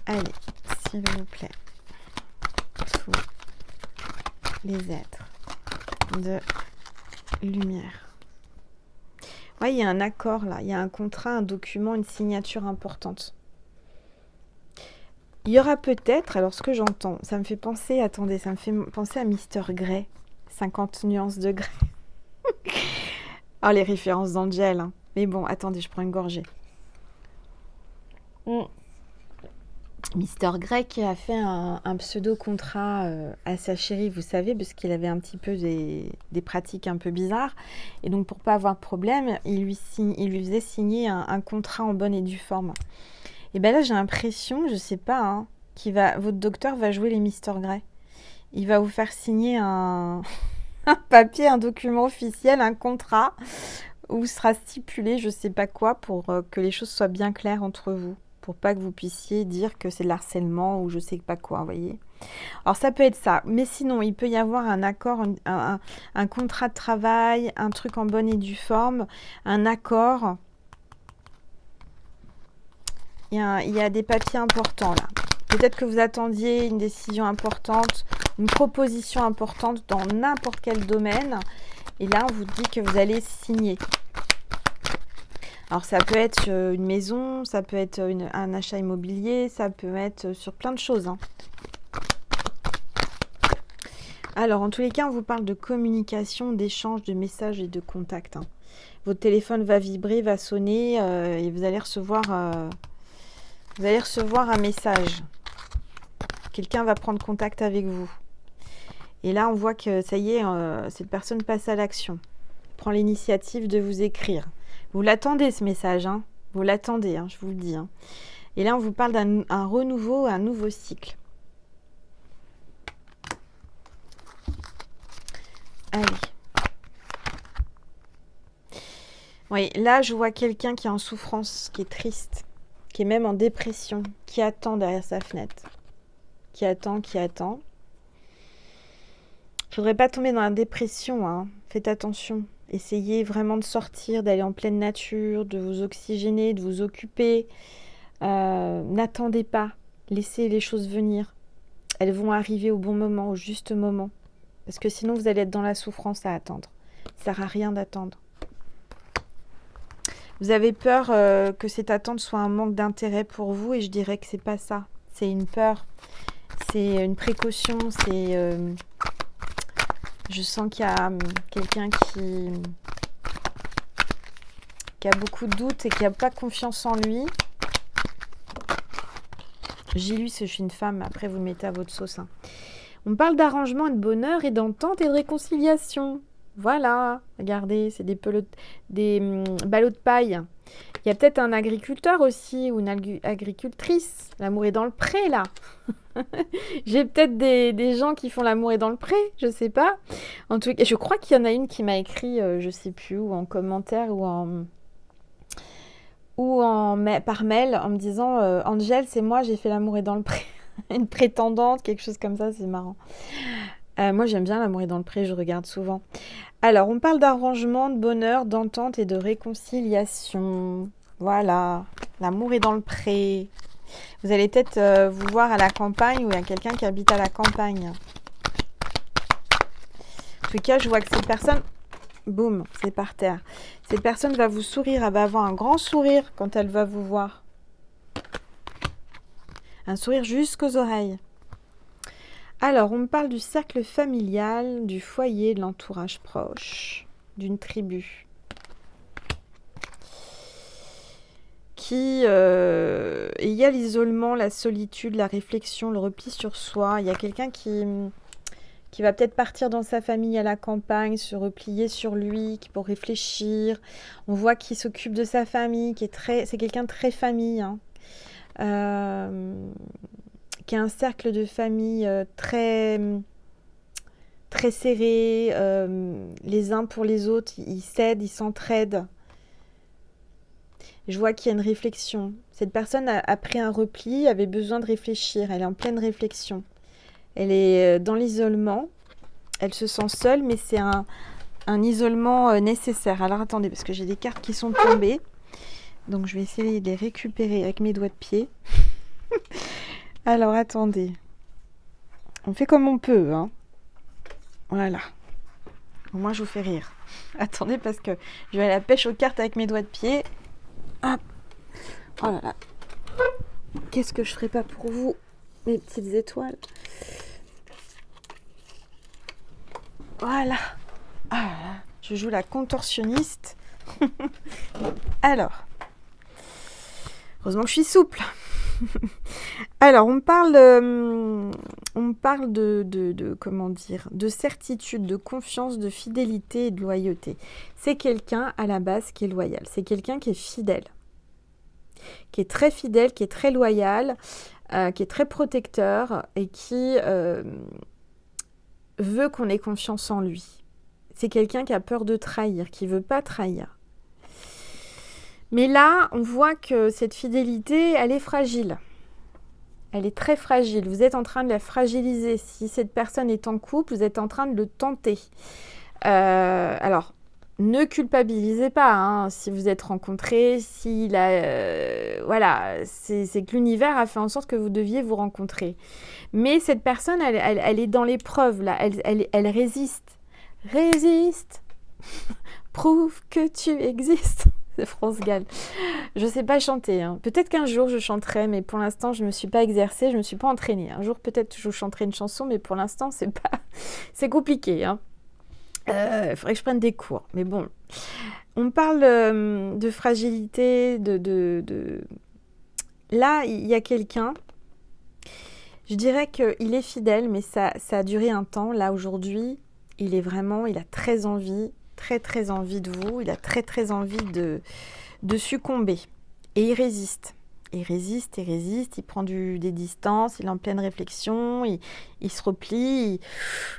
Allez, s'il vous plaît. Tous les êtres de lumière. Ouais, il y a un accord là, il y a un contrat, un document, une signature importante. Il y aura peut-être, alors ce que j'entends, ça me fait penser, attendez, ça me fait penser à Mister Grey, 50 nuances de Grey. Oh, les références d'Angel. Hein. Mais bon, attendez, je prends une gorgée. Mister Grey qui a fait un pseudo-contrat à sa chérie, vous savez, parce qu'il avait un petit peu des pratiques un peu bizarres. Et donc, pour pas avoir de problème, il lui faisait signer un contrat en bonne et due forme. Et bien là, j'ai l'impression, je sais pas, hein, votre docteur va jouer les Mister Grey. Il va vous faire signer un papier, un document officiel, un contrat, où sera stipulé, je sais pas quoi, pour que les choses soient bien claires entre vous. Pour pas que vous puissiez dire que c'est de l'harcèlement ou je sais pas quoi, vous voyez. Alors ça peut être ça, mais sinon il peut y avoir un accord, un contrat de travail, un truc en bonne et due forme, un accord. Il y a des papiers importants là. Peut-être que vous attendiez une décision importante, une proposition importante dans n'importe quel domaine. Et là, on vous dit que vous allez signer. Alors ça peut être une maison, ça peut être un achat immobilier, ça peut être sur plein de choses. Hein. Alors en tous les cas, on vous parle de communication, d'échange, de messages et de contact. Hein. Votre téléphone va vibrer, va sonner et vous allez recevoir un message. Quelqu'un va prendre contact avec vous. Et là, on voit que ça y est, cette personne passe à l'action. Prend l'initiative de vous écrire. Vous l'attendez ce message, hein. Vous l'attendez, hein, je vous le dis. Hein. Et là, on vous parle d'un renouveau, un nouveau cycle. Allez. Oui, là, je vois quelqu'un qui est en souffrance, qui est triste, qui est même en dépression, qui attend derrière sa fenêtre. Qui attend. Je ne voudrais pas tomber dans la dépression, hein. Faites attention. Essayez vraiment de sortir, d'aller en pleine nature, de vous oxygéner, de vous occuper. N'attendez pas. Laissez les choses venir. Elles vont arriver au bon moment, au juste moment. Parce que sinon, vous allez être dans la souffrance à attendre. Ça ne sert à rien d'attendre. Vous avez peur que cette attente soit un manque d'intérêt pour vous et je dirais que c'est pas ça. C'est une peur. C'est une précaution. Je sens qu'il y a quelqu'un qui a beaucoup de doutes et qui n'a pas confiance en lui. J'ai lu, je suis une femme, après vous le mettez à votre sauce. Hein. On parle d'arrangement et de bonheur et d'entente et de réconciliation. Voilà, regardez, c'est des ballots de paille. Il y a peut-être un agriculteur aussi ou une agricultrice. L'amour est dans le pré, là. J'ai peut-être des gens qui font l'amour est dans le pré, je sais pas. En tout cas, je crois qu'il y en a une qui m'a écrit, je sais plus, ou en commentaire par mail en me disant Angel, c'est moi, j'ai fait l'amour est dans le pré. Une prétendante, quelque chose comme ça, c'est marrant. Moi, j'aime bien l'amour est dans le pré, je regarde souvent. Alors, on parle d'arrangement, de bonheur, d'entente et de réconciliation. Voilà, l'amour est dans le pré. Vous allez peut-être vous voir à la campagne ou il y a quelqu'un qui habite à la campagne. En tout cas, je vois que cette personne, boum, c'est par terre. Cette personne va vous sourire, elle va avoir un grand sourire quand elle va vous voir. Un sourire jusqu'aux oreilles. Alors, on me parle du cercle familial, du foyer, de l'entourage proche, d'une tribu. Il y a l'isolement, la solitude, la réflexion, le repli sur soi. Il y a quelqu'un qui va peut-être partir dans sa famille à la campagne, se replier sur lui, pour réfléchir. On voit qu'il s'occupe de sa famille, c'est quelqu'un de très famille, hein. Qui a un cercle de famille très, très serré. Les uns pour les autres, ils s'aident, ils s'entraident. Je vois qu'il y a une réflexion. Cette personne a pris un repli, avait besoin de réfléchir. Elle est en pleine réflexion. Elle est dans l'isolement. Elle se sent seule, mais c'est un isolement nécessaire. Alors attendez, parce que j'ai des cartes qui sont tombées. Donc je vais essayer de les récupérer avec mes doigts de pied. Alors attendez. On fait comme on peut, hein. Voilà. Au moins je vous fais rire. Attendez, parce que je vais à la pêche aux cartes avec mes doigts de pied. Hop. Oh là là. Qu'est-ce que je ferais pas pour vous, mes petites étoiles. Voilà. Ah là là. Je joue la contorsionniste. Alors. Heureusement que je suis souple. Alors, on parle de comment dire, de certitude, de confiance, de fidélité et de loyauté. C'est quelqu'un à la base qui est loyal. C'est quelqu'un qui est fidèle, qui est très fidèle, qui est très loyal, qui est très protecteur et qui veut qu'on ait confiance en lui. C'est quelqu'un qui a peur de trahir, qui ne veut pas trahir. Mais là, on voit que cette fidélité, elle est fragile. Elle est très fragile. Vous êtes en train de la fragiliser. Si cette personne est en couple, vous êtes en train de le tenter. Alors, ne culpabilisez pas, hein, si vous êtes rencontrés, voilà, c'est que l'univers a fait en sorte que vous deviez vous rencontrer. Mais cette personne, elle est dans l'épreuve, là. Elle résiste. Résiste. Prouve que tu existes. C'est France Gall. Je ne sais pas chanter, hein. Peut-être qu'un jour je chanterai, mais pour l'instant je ne me suis pas exercée, je ne me suis pas entraînée. Un jour peut-être je vous chanterai une chanson, mais pour l'instant c'est compliqué, hein. Faudrait que je prenne des cours, mais bon. On parle de fragilité, Là, il y a quelqu'un, je dirais qu'il est fidèle, mais ça a duré un temps. Là, aujourd'hui, il a très envie, très très envie de vous, il a très très envie de succomber. Et il résiste. Il résiste, il prend des distances, il est en pleine réflexion, il se replie,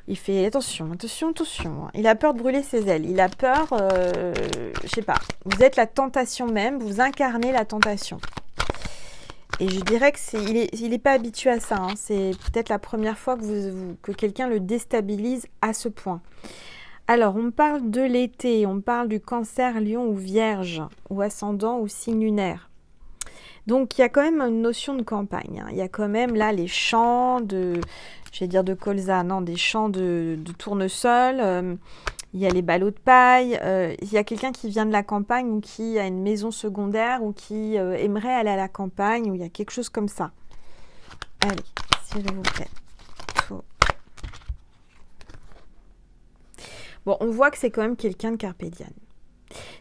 il fait attention. Il a peur de brûler ses ailes, il a peur, je sais pas, vous êtes la tentation même, vous incarnez la tentation. Et je dirais il est pas habitué à ça, hein. C'est peut-être la première fois que quelqu'un le déstabilise à ce point. Alors, on parle de l'été, on parle du Cancer, Lion ou Vierge, ou ascendant ou signe lunaire. Donc, il y a quand même une notion de campagne, hein. Il y a quand même là les champs de colza, non, des champs de tournesol. Il y a les ballots de paille. Il y a quelqu'un qui vient de la campagne ou qui a une maison secondaire ou qui aimerait aller à la campagne, ou il y a quelque chose comme ça. Allez, s'il vous plaît. Bon, on voit que c'est quand même quelqu'un de carpe diem.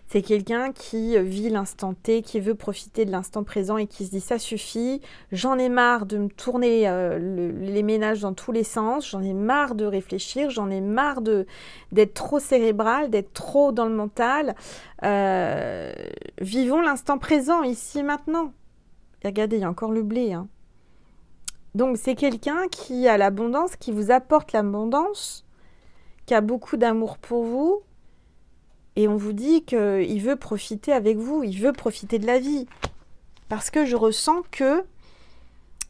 C'est quelqu'un qui vit l'instant T, qui veut profiter de l'instant présent et qui se dit ça suffit, j'en ai marre de me tourner les ménages dans tous les sens, j'en ai marre de réfléchir, j'en ai marre d'être trop cérébral, d'être trop dans le mental. Vivons l'instant présent, ici et maintenant. Et regardez, il y a encore le blé, hein. Donc c'est quelqu'un qui a l'abondance, qui vous apporte l'abondance, qui a beaucoup d'amour pour vous, et on vous dit qu'il veut profiter avec vous, il veut profiter de la vie. Parce que je ressens que,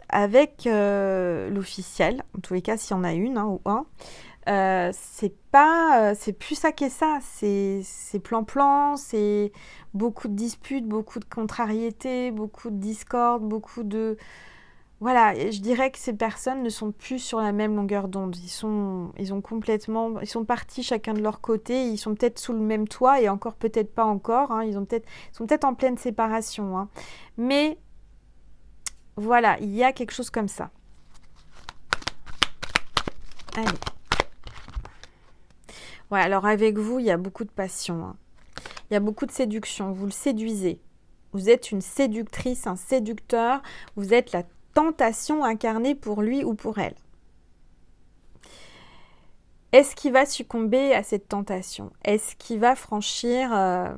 avec l'officiel, en tous les cas s'il y en a une, hein, ou un, c'est plus ça qu'est ça, c'est plan-plan, c'est beaucoup de disputes, beaucoup de contrariétés, beaucoup de discordes, beaucoup de... Voilà, je dirais que ces personnes ne sont plus sur la même longueur d'onde. Ils sont partis chacun de leur côté. Ils sont peut-être sous le même toit et encore peut-être pas encore, hein. Ils sont peut-être en pleine séparation, hein. Mais voilà, il y a quelque chose comme ça. Allez. Ouais, alors avec vous, il y a beaucoup de passion. Hein. Il y a beaucoup de séduction. Vous le séduisez. Vous êtes une séductrice, un séducteur. Vous êtes la tentation incarnée pour lui ou pour elle. Est-ce qu'il va succomber à cette tentation? Est-ce qu'il va franchir la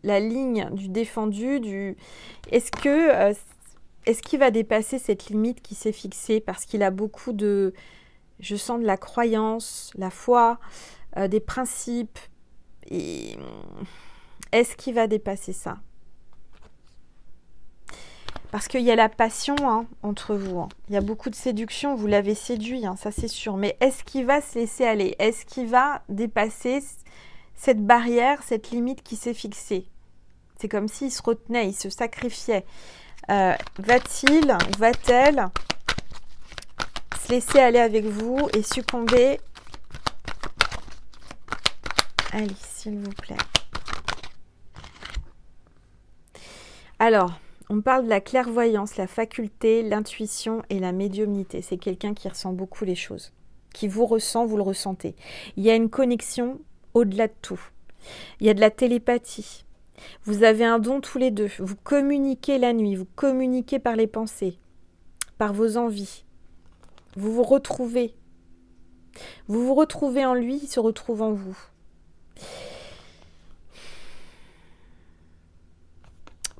ligne du défendu Est-ce qu'il va dépasser cette limite qui s'est fixée? Parce qu'il a beaucoup de... Je sens de la croyance, la foi, des principes. Et est-ce qu'il va dépasser ça? Parce qu'il y a la passion hein, entre vous. Hein. Il y a beaucoup de séduction, vous l'avez séduit, hein, ça c'est sûr. Mais est-ce qu'il va se laisser aller? Est-ce qu'il va dépasser cette barrière, cette limite qui s'est fixée? C'est comme s'il se retenait, il se sacrifiait. Va-t-il ou va-t-elle se laisser aller avec vous et succomber? Allez, s'il vous plaît. Alors... On parle de la clairvoyance, la faculté, l'intuition et la médiumnité. C'est quelqu'un qui ressent beaucoup les choses, qui vous ressent, vous le ressentez. Il y a une connexion au-delà de tout. Il y a de la télépathie. Vous avez un don tous les deux. Vous communiquez la nuit, vous communiquez par les pensées, par vos envies. Vous vous retrouvez. Vous vous retrouvez en lui, il se retrouve en vous.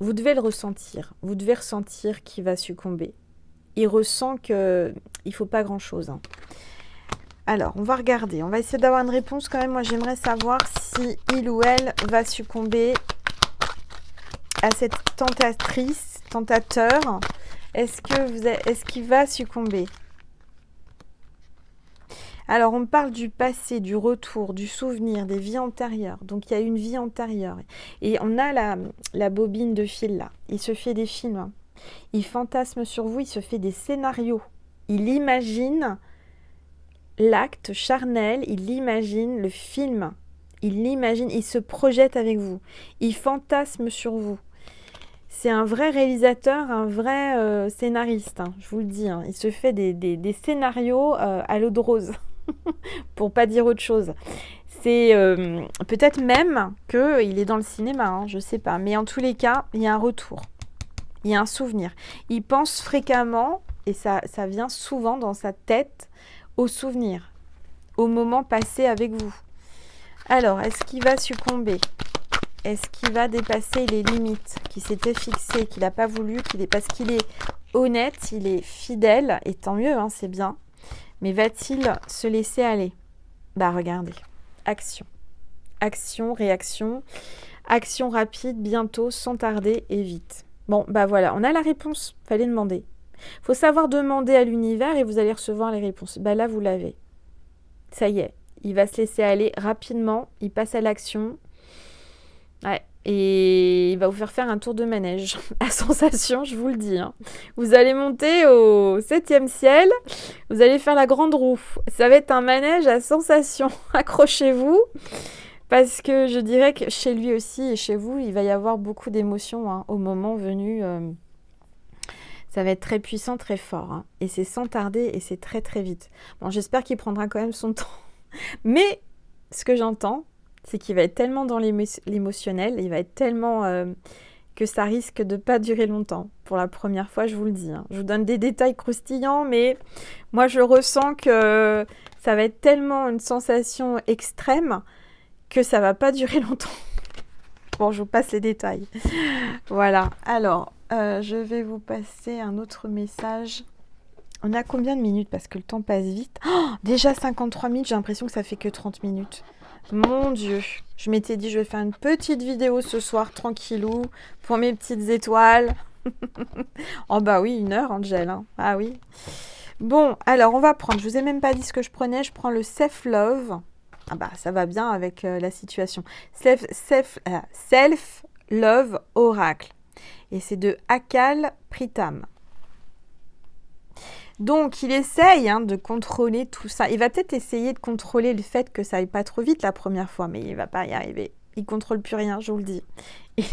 Vous devez le ressentir. Vous devez ressentir qu'il va succomber. Il ressent qu'il ne faut pas grand-chose. Hein. Alors, on va regarder. On va essayer d'avoir une réponse quand même. Moi, j'aimerais savoir si il ou elle va succomber à cette tentateur. Est-ce qu'il va succomber? Alors, on parle du passé, du retour, du souvenir, des vies antérieures. Donc, il y a une vie antérieure. Et on a la bobine de fil là. Il se fait des films. Hein. Il fantasme sur vous, il se fait des scénarios. Il imagine l'acte charnel, il imagine le film. Il l'imagine, il se projette avec vous. Il fantasme sur vous. C'est un vrai réalisateur, un vrai scénariste, hein, je vous le dis. Hein. Il se fait des scénarios à l'eau de rose. Pour pas dire autre chose. C'est peut-être même qu'il est dans le cinéma, hein, je sais pas. Mais en tous les cas, il y a un retour. Il y a un souvenir. Il pense fréquemment, et ça vient souvent dans sa tête, au souvenir, au moment passé avec vous. Alors, est-ce qu'il va succomber? Est-ce qu'il va dépasser les limites qui s'étaient fixées, qu'il n'a pas voulu, parce qu'il est honnête, il est fidèle, et tant mieux, hein, c'est bien. Mais va-t-il se laisser aller? Bah regardez, action. Action, réaction, action rapide, bientôt, sans tarder et vite. Bon, bah voilà, on a la réponse, fallait demander. Il faut savoir demander à l'univers et vous allez recevoir les réponses. Bah là, vous l'avez. Ça y est, il va se laisser aller rapidement, il passe à l'action. Ouais. Et il va vous faire un tour de manège. À sensation, je vous le dis. Hein. Vous allez monter au 7e ciel. Vous allez faire la grande roue. Ça va être un manège à sensation. Accrochez-vous. Parce que je dirais que chez lui aussi et chez vous, il va y avoir beaucoup d'émotions hein, au moment venu. Ça va être très puissant, très fort. Hein. Et c'est sans tarder et c'est très très vite. Bon, j'espère qu'il prendra quand même son temps. Mais ce que j'entends, c'est qu'il va être tellement dans l'émotionnel, il va être tellement que ça risque de ne pas durer longtemps. Pour la première fois, je vous le dis. Hein. Je vous donne des détails croustillants, mais moi, je ressens que ça va être tellement une sensation extrême que ça ne va pas durer longtemps. Bon, je vous passe les détails. Voilà. Alors, je vais vous passer un autre message. On a combien de minutes? Parce que le temps passe vite. Oh, déjà 53 minutes, j'ai l'impression que ça fait que 30 minutes. Mon Dieu, je m'étais dit je vais faire une petite vidéo ce soir tranquillou pour mes petites étoiles. Oh bah oui, 1 heure Angel. Hein. Ah oui. Bon, alors on va prendre, je vous ai même pas dit ce que je prenais, je prends le Self-Love. Ah bah ça va bien avec la situation. Self-Love Oracle. Et c'est de Akal Pritam. Donc, il essaye hein, de contrôler tout ça. Il va peut-être essayer de contrôler le fait que ça aille pas trop vite la première fois, mais il va pas y arriver. Il contrôle plus rien, je vous le dis. Il,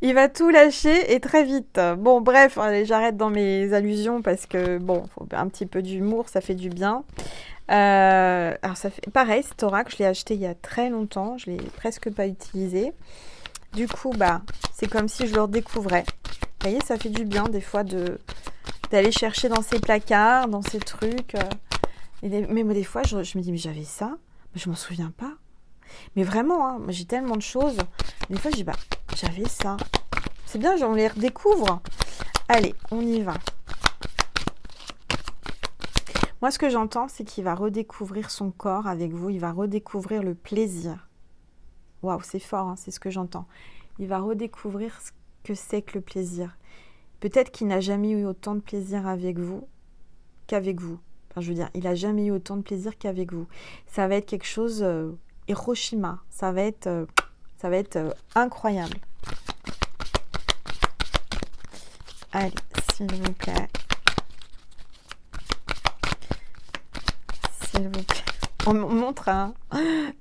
il va tout lâcher et très vite. Bon, bref, allez, j'arrête dans mes allusions parce que, bon, faut un petit peu d'humour, ça fait du bien. Alors, ça fait pareil, cet oracle, je l'ai acheté il y a très longtemps, je l'ai presque pas utilisé. Du coup, bah, c'est comme si je le redécouvrais. Vous voyez, ça fait du bien des fois d'aller chercher dans ses placards, dans ces trucs. Mais moi, des fois, je me dis, mais j'avais ça, mais je m'en souviens pas. Mais vraiment, hein, j'ai tellement de choses. Des fois, je dis, bah, j'avais ça. C'est bien, on les redécouvre. Allez, on y va. Moi, ce que j'entends, c'est qu'il va redécouvrir son corps avec vous. Il va redécouvrir le plaisir. Waouh, c'est fort, hein, c'est ce que j'entends. Il va redécouvrir ce que c'est que le plaisir. Peut-être qu'il n'a jamais eu autant de plaisir avec vous qu'avec vous. Enfin, je veux dire, il n'a jamais eu autant de plaisir qu'avec vous. Ça va être quelque chose... Hiroshima, ça va être incroyable. Allez, s'il vous plaît. S'il vous plaît. On me montre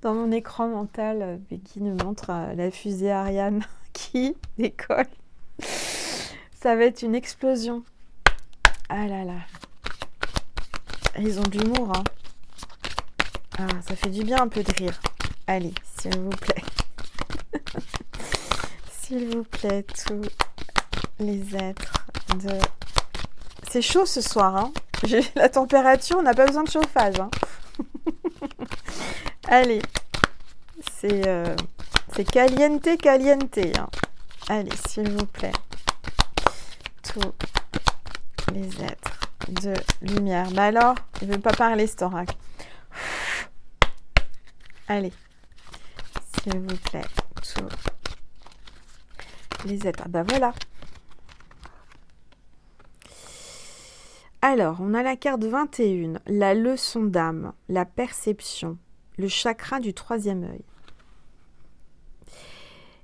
dans mon écran mental, Becky nous montre la fusée Ariane qui décolle. Ça va être une explosion. Ah là là. Ils ont de l'humour, hein. Ah, ça fait du bien un peu de rire. Allez, s'il vous plaît. S'il vous plaît, tous les êtres de... C'est chaud ce soir, hein. La température, on n'a pas besoin de chauffage, hein. Allez, c'est caliente, caliente, hein. Allez, s'il vous plaît. Tous les êtres de lumière. Bah alors, il ne veut pas parler, cet oracle. Allez, s'il vous plaît, tous les êtres. Ah bah voilà. Alors, on a la carte 21, la leçon d'âme, la perception, le chakra du troisième œil.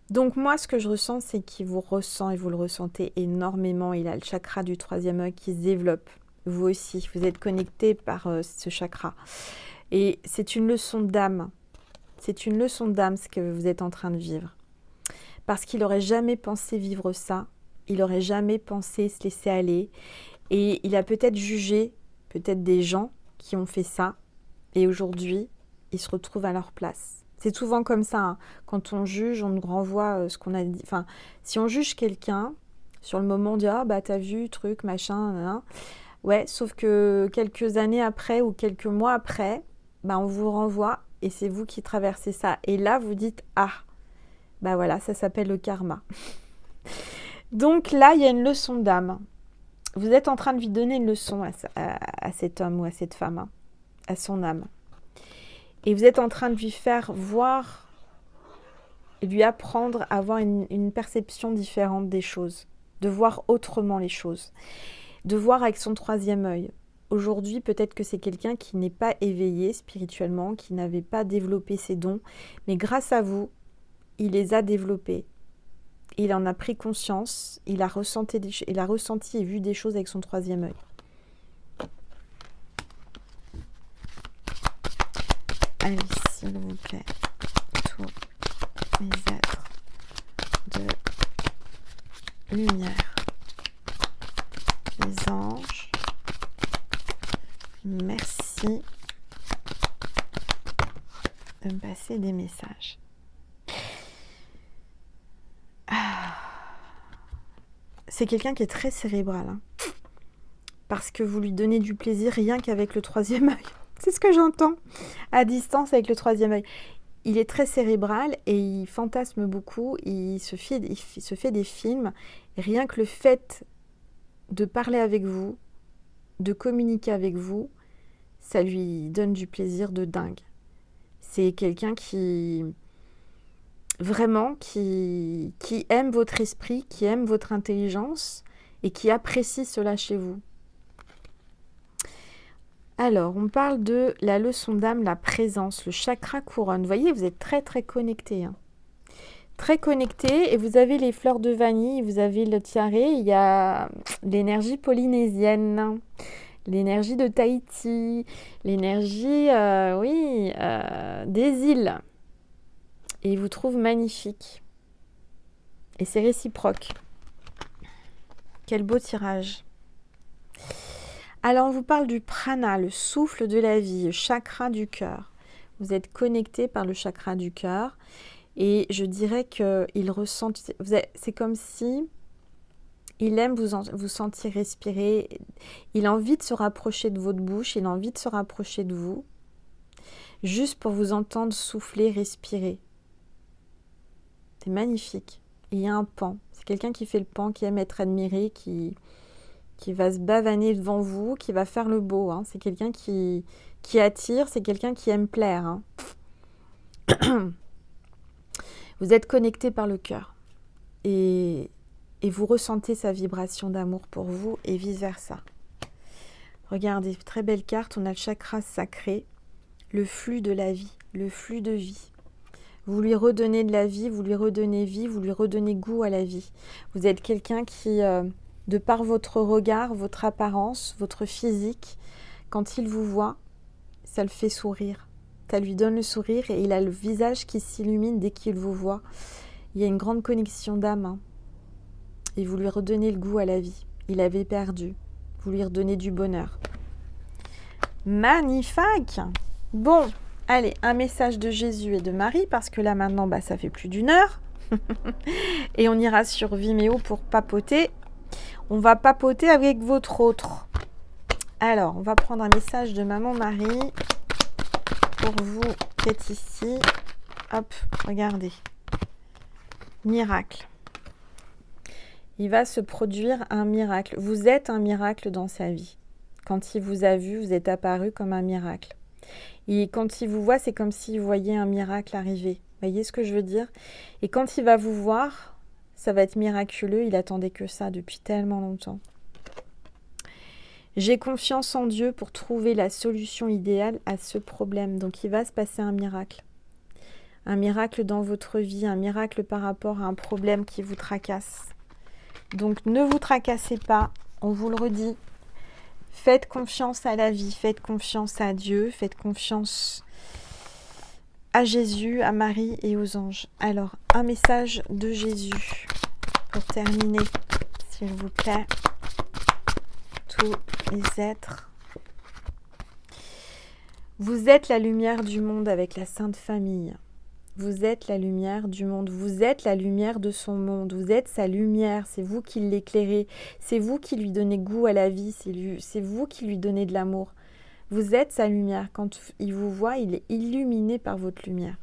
Donc moi, ce que je ressens, c'est qu'il vous ressent et vous le ressentez énormément. Il a le chakra du troisième œil qui se développe. Vous aussi, vous êtes connecté par ce chakra. Et c'est une leçon d'âme. C'est une leçon d'âme ce que vous êtes en train de vivre. Parce qu'il n'aurait jamais pensé vivre ça. Il n'aurait jamais pensé se laisser aller. Et il a peut-être jugé, peut-être des gens qui ont fait ça. Et aujourd'hui, il se retrouve à leur place. C'est souvent comme ça. Hein. Quand on juge, on nous renvoie ce qu'on a dit. Enfin, si on juge quelqu'un, sur le moment, on dit « Ah, bah, t'as vu, truc, machin, nan. » Ouais, sauf que quelques années après ou quelques mois après, bah, on vous renvoie et c'est vous qui traversez ça. Et là, vous dites « Ah, bah voilà, ça s'appelle le karma. » Donc là, il y a une leçon d'âme. Vous êtes en train de lui donner une leçon à cet homme ou à cette femme, hein, à son âme. Et vous êtes en train de lui faire voir, lui apprendre à avoir une perception différente des choses, de voir autrement les choses, de voir avec son troisième œil. Aujourd'hui, peut-être que c'est quelqu'un qui n'est pas éveillé spirituellement, qui n'avait pas développé ses dons, mais grâce à vous, il les a développés. Il en a pris conscience, il a ressenti et vu des choses avec son troisième œil. Allez, s'il vous plaît, tous les êtres de lumière, les anges, merci de me passer des messages. C'est quelqu'un qui est très cérébral, hein, parce que vous lui donnez du plaisir rien qu'avec le troisième œil. C'est ce que j'entends, à distance avec le troisième œil. Il est très cérébral et il fantasme beaucoup, il se fait des films. Et rien que le fait de parler avec vous, de communiquer avec vous, ça lui donne du plaisir de dingue. C'est quelqu'un qui aime votre esprit, qui aime votre intelligence et qui apprécie cela chez vous. Alors, on parle de la leçon d'âme, la présence, le chakra couronne. Vous voyez, vous êtes très très connecté. Hein. Très connecté et vous avez les fleurs de vanille, vous avez le tiare, il y a l'énergie polynésienne, l'énergie de Tahiti, l'énergie des îles. Et il vous trouve magnifique. Et c'est réciproque. Quel beau tirage. Alors, on vous parle du prana, le souffle de la vie, le chakra du cœur. Vous êtes connecté par le chakra du cœur. Et je dirais qu'il ressent... C'est comme si il aime vous sentir respirer. Il a envie de se rapprocher de votre bouche. Il a envie de se rapprocher de vous. Juste pour vous entendre souffler, respirer. C'est magnifique. Il y a un pan. C'est quelqu'un qui fait le pan, qui aime être admiré, qui va se bavaner devant vous, qui va faire le beau. Hein. C'est quelqu'un qui attire, c'est quelqu'un qui aime plaire. Hein. Vous êtes connecté par le cœur. Et vous ressentez sa vibration d'amour pour vous et vice-versa. Regardez, très belle carte. On a le chakra sacré, le flux de la vie, le flux de vie. Vous lui redonnez de la vie, vous lui redonnez vie, vous lui redonnez goût à la vie. Vous êtes quelqu'un qui, de par votre regard, votre apparence, votre physique, quand il vous voit, ça le fait sourire. Ça lui donne le sourire et il a le visage qui s'illumine dès qu'il vous voit. Il y a une grande connexion d'âme. Hein. Et vous lui redonnez le goût à la vie. Il avait perdu. Vous lui redonnez du bonheur. Magnifique! Bon, allez, un message de Jésus et de Marie, parce que là maintenant, ça fait plus d'1 heure. Et on ira sur Vimeo pour papoter. On va papoter avec votre autre. Alors, on va prendre un message de Maman Marie pour vous qui êtes ici. Hop, regardez. Miracle. Il va se produire un miracle. Vous êtes un miracle dans sa vie. Quand il vous a vu, vous êtes apparu comme un miracle. Et quand il vous voit, c'est comme s'il voyait un miracle arriver. Vous voyez ce que je veux dire? Et quand il va vous voir, ça va être miraculeux. Il attendait que ça depuis tellement longtemps. J'ai confiance en Dieu pour trouver la solution idéale à ce problème. Donc il va se passer un miracle. Un miracle dans votre vie, un miracle par rapport à un problème qui vous tracasse. Donc ne vous tracassez pas, on vous le redit. Faites confiance à la vie, faites confiance à Dieu, faites confiance à Jésus, à Marie et aux anges. Alors, un message de Jésus pour terminer, s'il vous plaît. Tous les êtres. Vous êtes la lumière du monde avec la Sainte Famille. Vous êtes la lumière du monde, vous êtes la lumière de son monde, vous êtes sa lumière, c'est vous qui l'éclairez, c'est vous qui lui donnez goût à la vie, c'est vous qui lui donnez de l'amour. Vous êtes sa lumière, quand il vous voit, il est illuminé par votre lumière.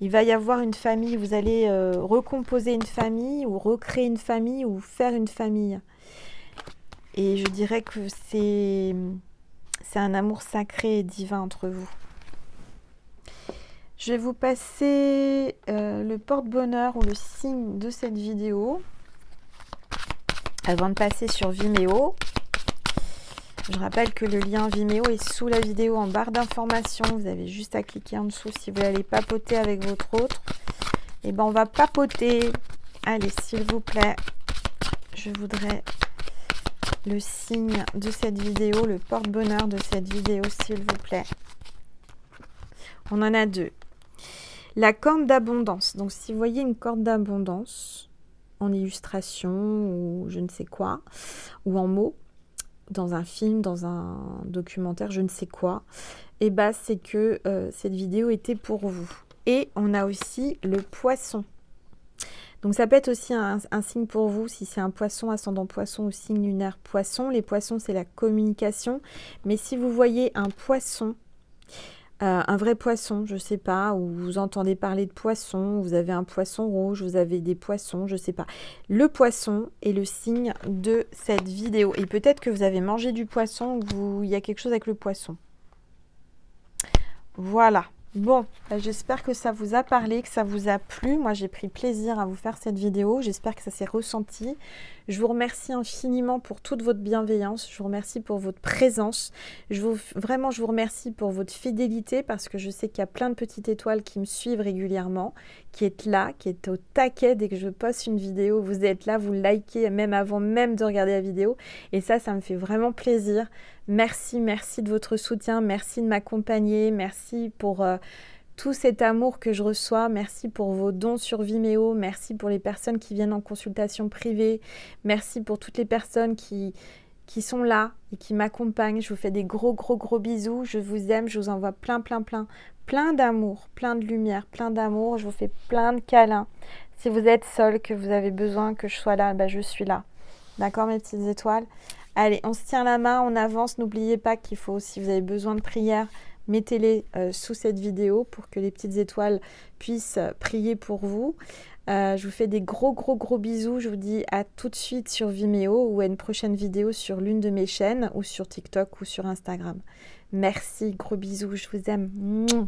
Il va y avoir une famille, vous allez recomposer une famille ou recréer une famille ou faire une famille. Et je dirais que c'est un amour sacré et divin entre vous. Je vais vous passer le porte-bonheur ou le signe de cette vidéo avant de passer sur Vimeo. Je rappelle que le lien Vimeo est sous la vidéo en barre d'informations. Vous avez juste à cliquer en dessous si vous voulez aller papoter avec votre autre. Et on va papoter. Allez, s'il vous plaît, je voudrais le signe de cette vidéo, le porte-bonheur de cette vidéo, s'il vous plaît. On en a 2. La corne d'abondance. Donc, si vous voyez une corde d'abondance en illustration ou je ne sais quoi, ou en mots, dans un film, dans un documentaire, je ne sais quoi, et c'est que cette vidéo était pour vous. Et on a aussi le poisson. Donc, ça peut être aussi un signe pour vous, si c'est un poisson, ascendant poisson ou signe lunaire poisson. Les poissons, c'est la communication. Mais si vous voyez un poisson, un vrai poisson, je ne sais pas, ou vous entendez parler de poisson, vous avez un poisson rouge, vous avez des poissons, je ne sais pas. Le poisson est le signe de cette vidéo. Et peut-être que vous avez mangé du poisson ou il y a quelque chose avec le poisson. Voilà. Bon, j'espère que ça vous a parlé, que ça vous a plu. Moi, j'ai pris plaisir à vous faire cette vidéo. J'espère que ça s'est ressenti. Je vous remercie infiniment pour toute votre bienveillance. Je vous remercie pour votre présence. Vraiment, je vous remercie pour votre fidélité parce que je sais qu'il y a plein de petites étoiles qui me suivent régulièrement, qui êtes là, qui êtes au taquet dès que je poste une vidéo. Vous êtes là, vous likez même avant même de regarder la vidéo. Et ça me fait vraiment plaisir. Merci de votre soutien. Merci de m'accompagner. Merci pour tout cet amour que je reçois. Merci pour vos dons sur Vimeo. Merci pour les personnes qui viennent en consultation privée. Merci pour toutes les personnes qui sont là et qui m'accompagnent. Je vous fais des gros, gros, gros bisous. Je vous aime. Je vous envoie plein, plein, plein, plein d'amour, plein de lumière, plein d'amour. Je vous fais plein de câlins. Si vous êtes seul, que vous avez besoin que je sois là, ben je suis là. D'accord, mes petites étoiles? Allez, on se tient la main, on avance. N'oubliez pas qu'il faut, si vous avez besoin de prière, mettez-les sous cette vidéo pour que les petites étoiles puissent prier pour vous. Je vous fais des gros, gros, gros bisous. Je vous dis à tout de suite sur Vimeo ou à une prochaine vidéo sur l'une de mes chaînes ou sur TikTok ou sur Instagram. Merci, gros bisous, je vous aime. Mouah.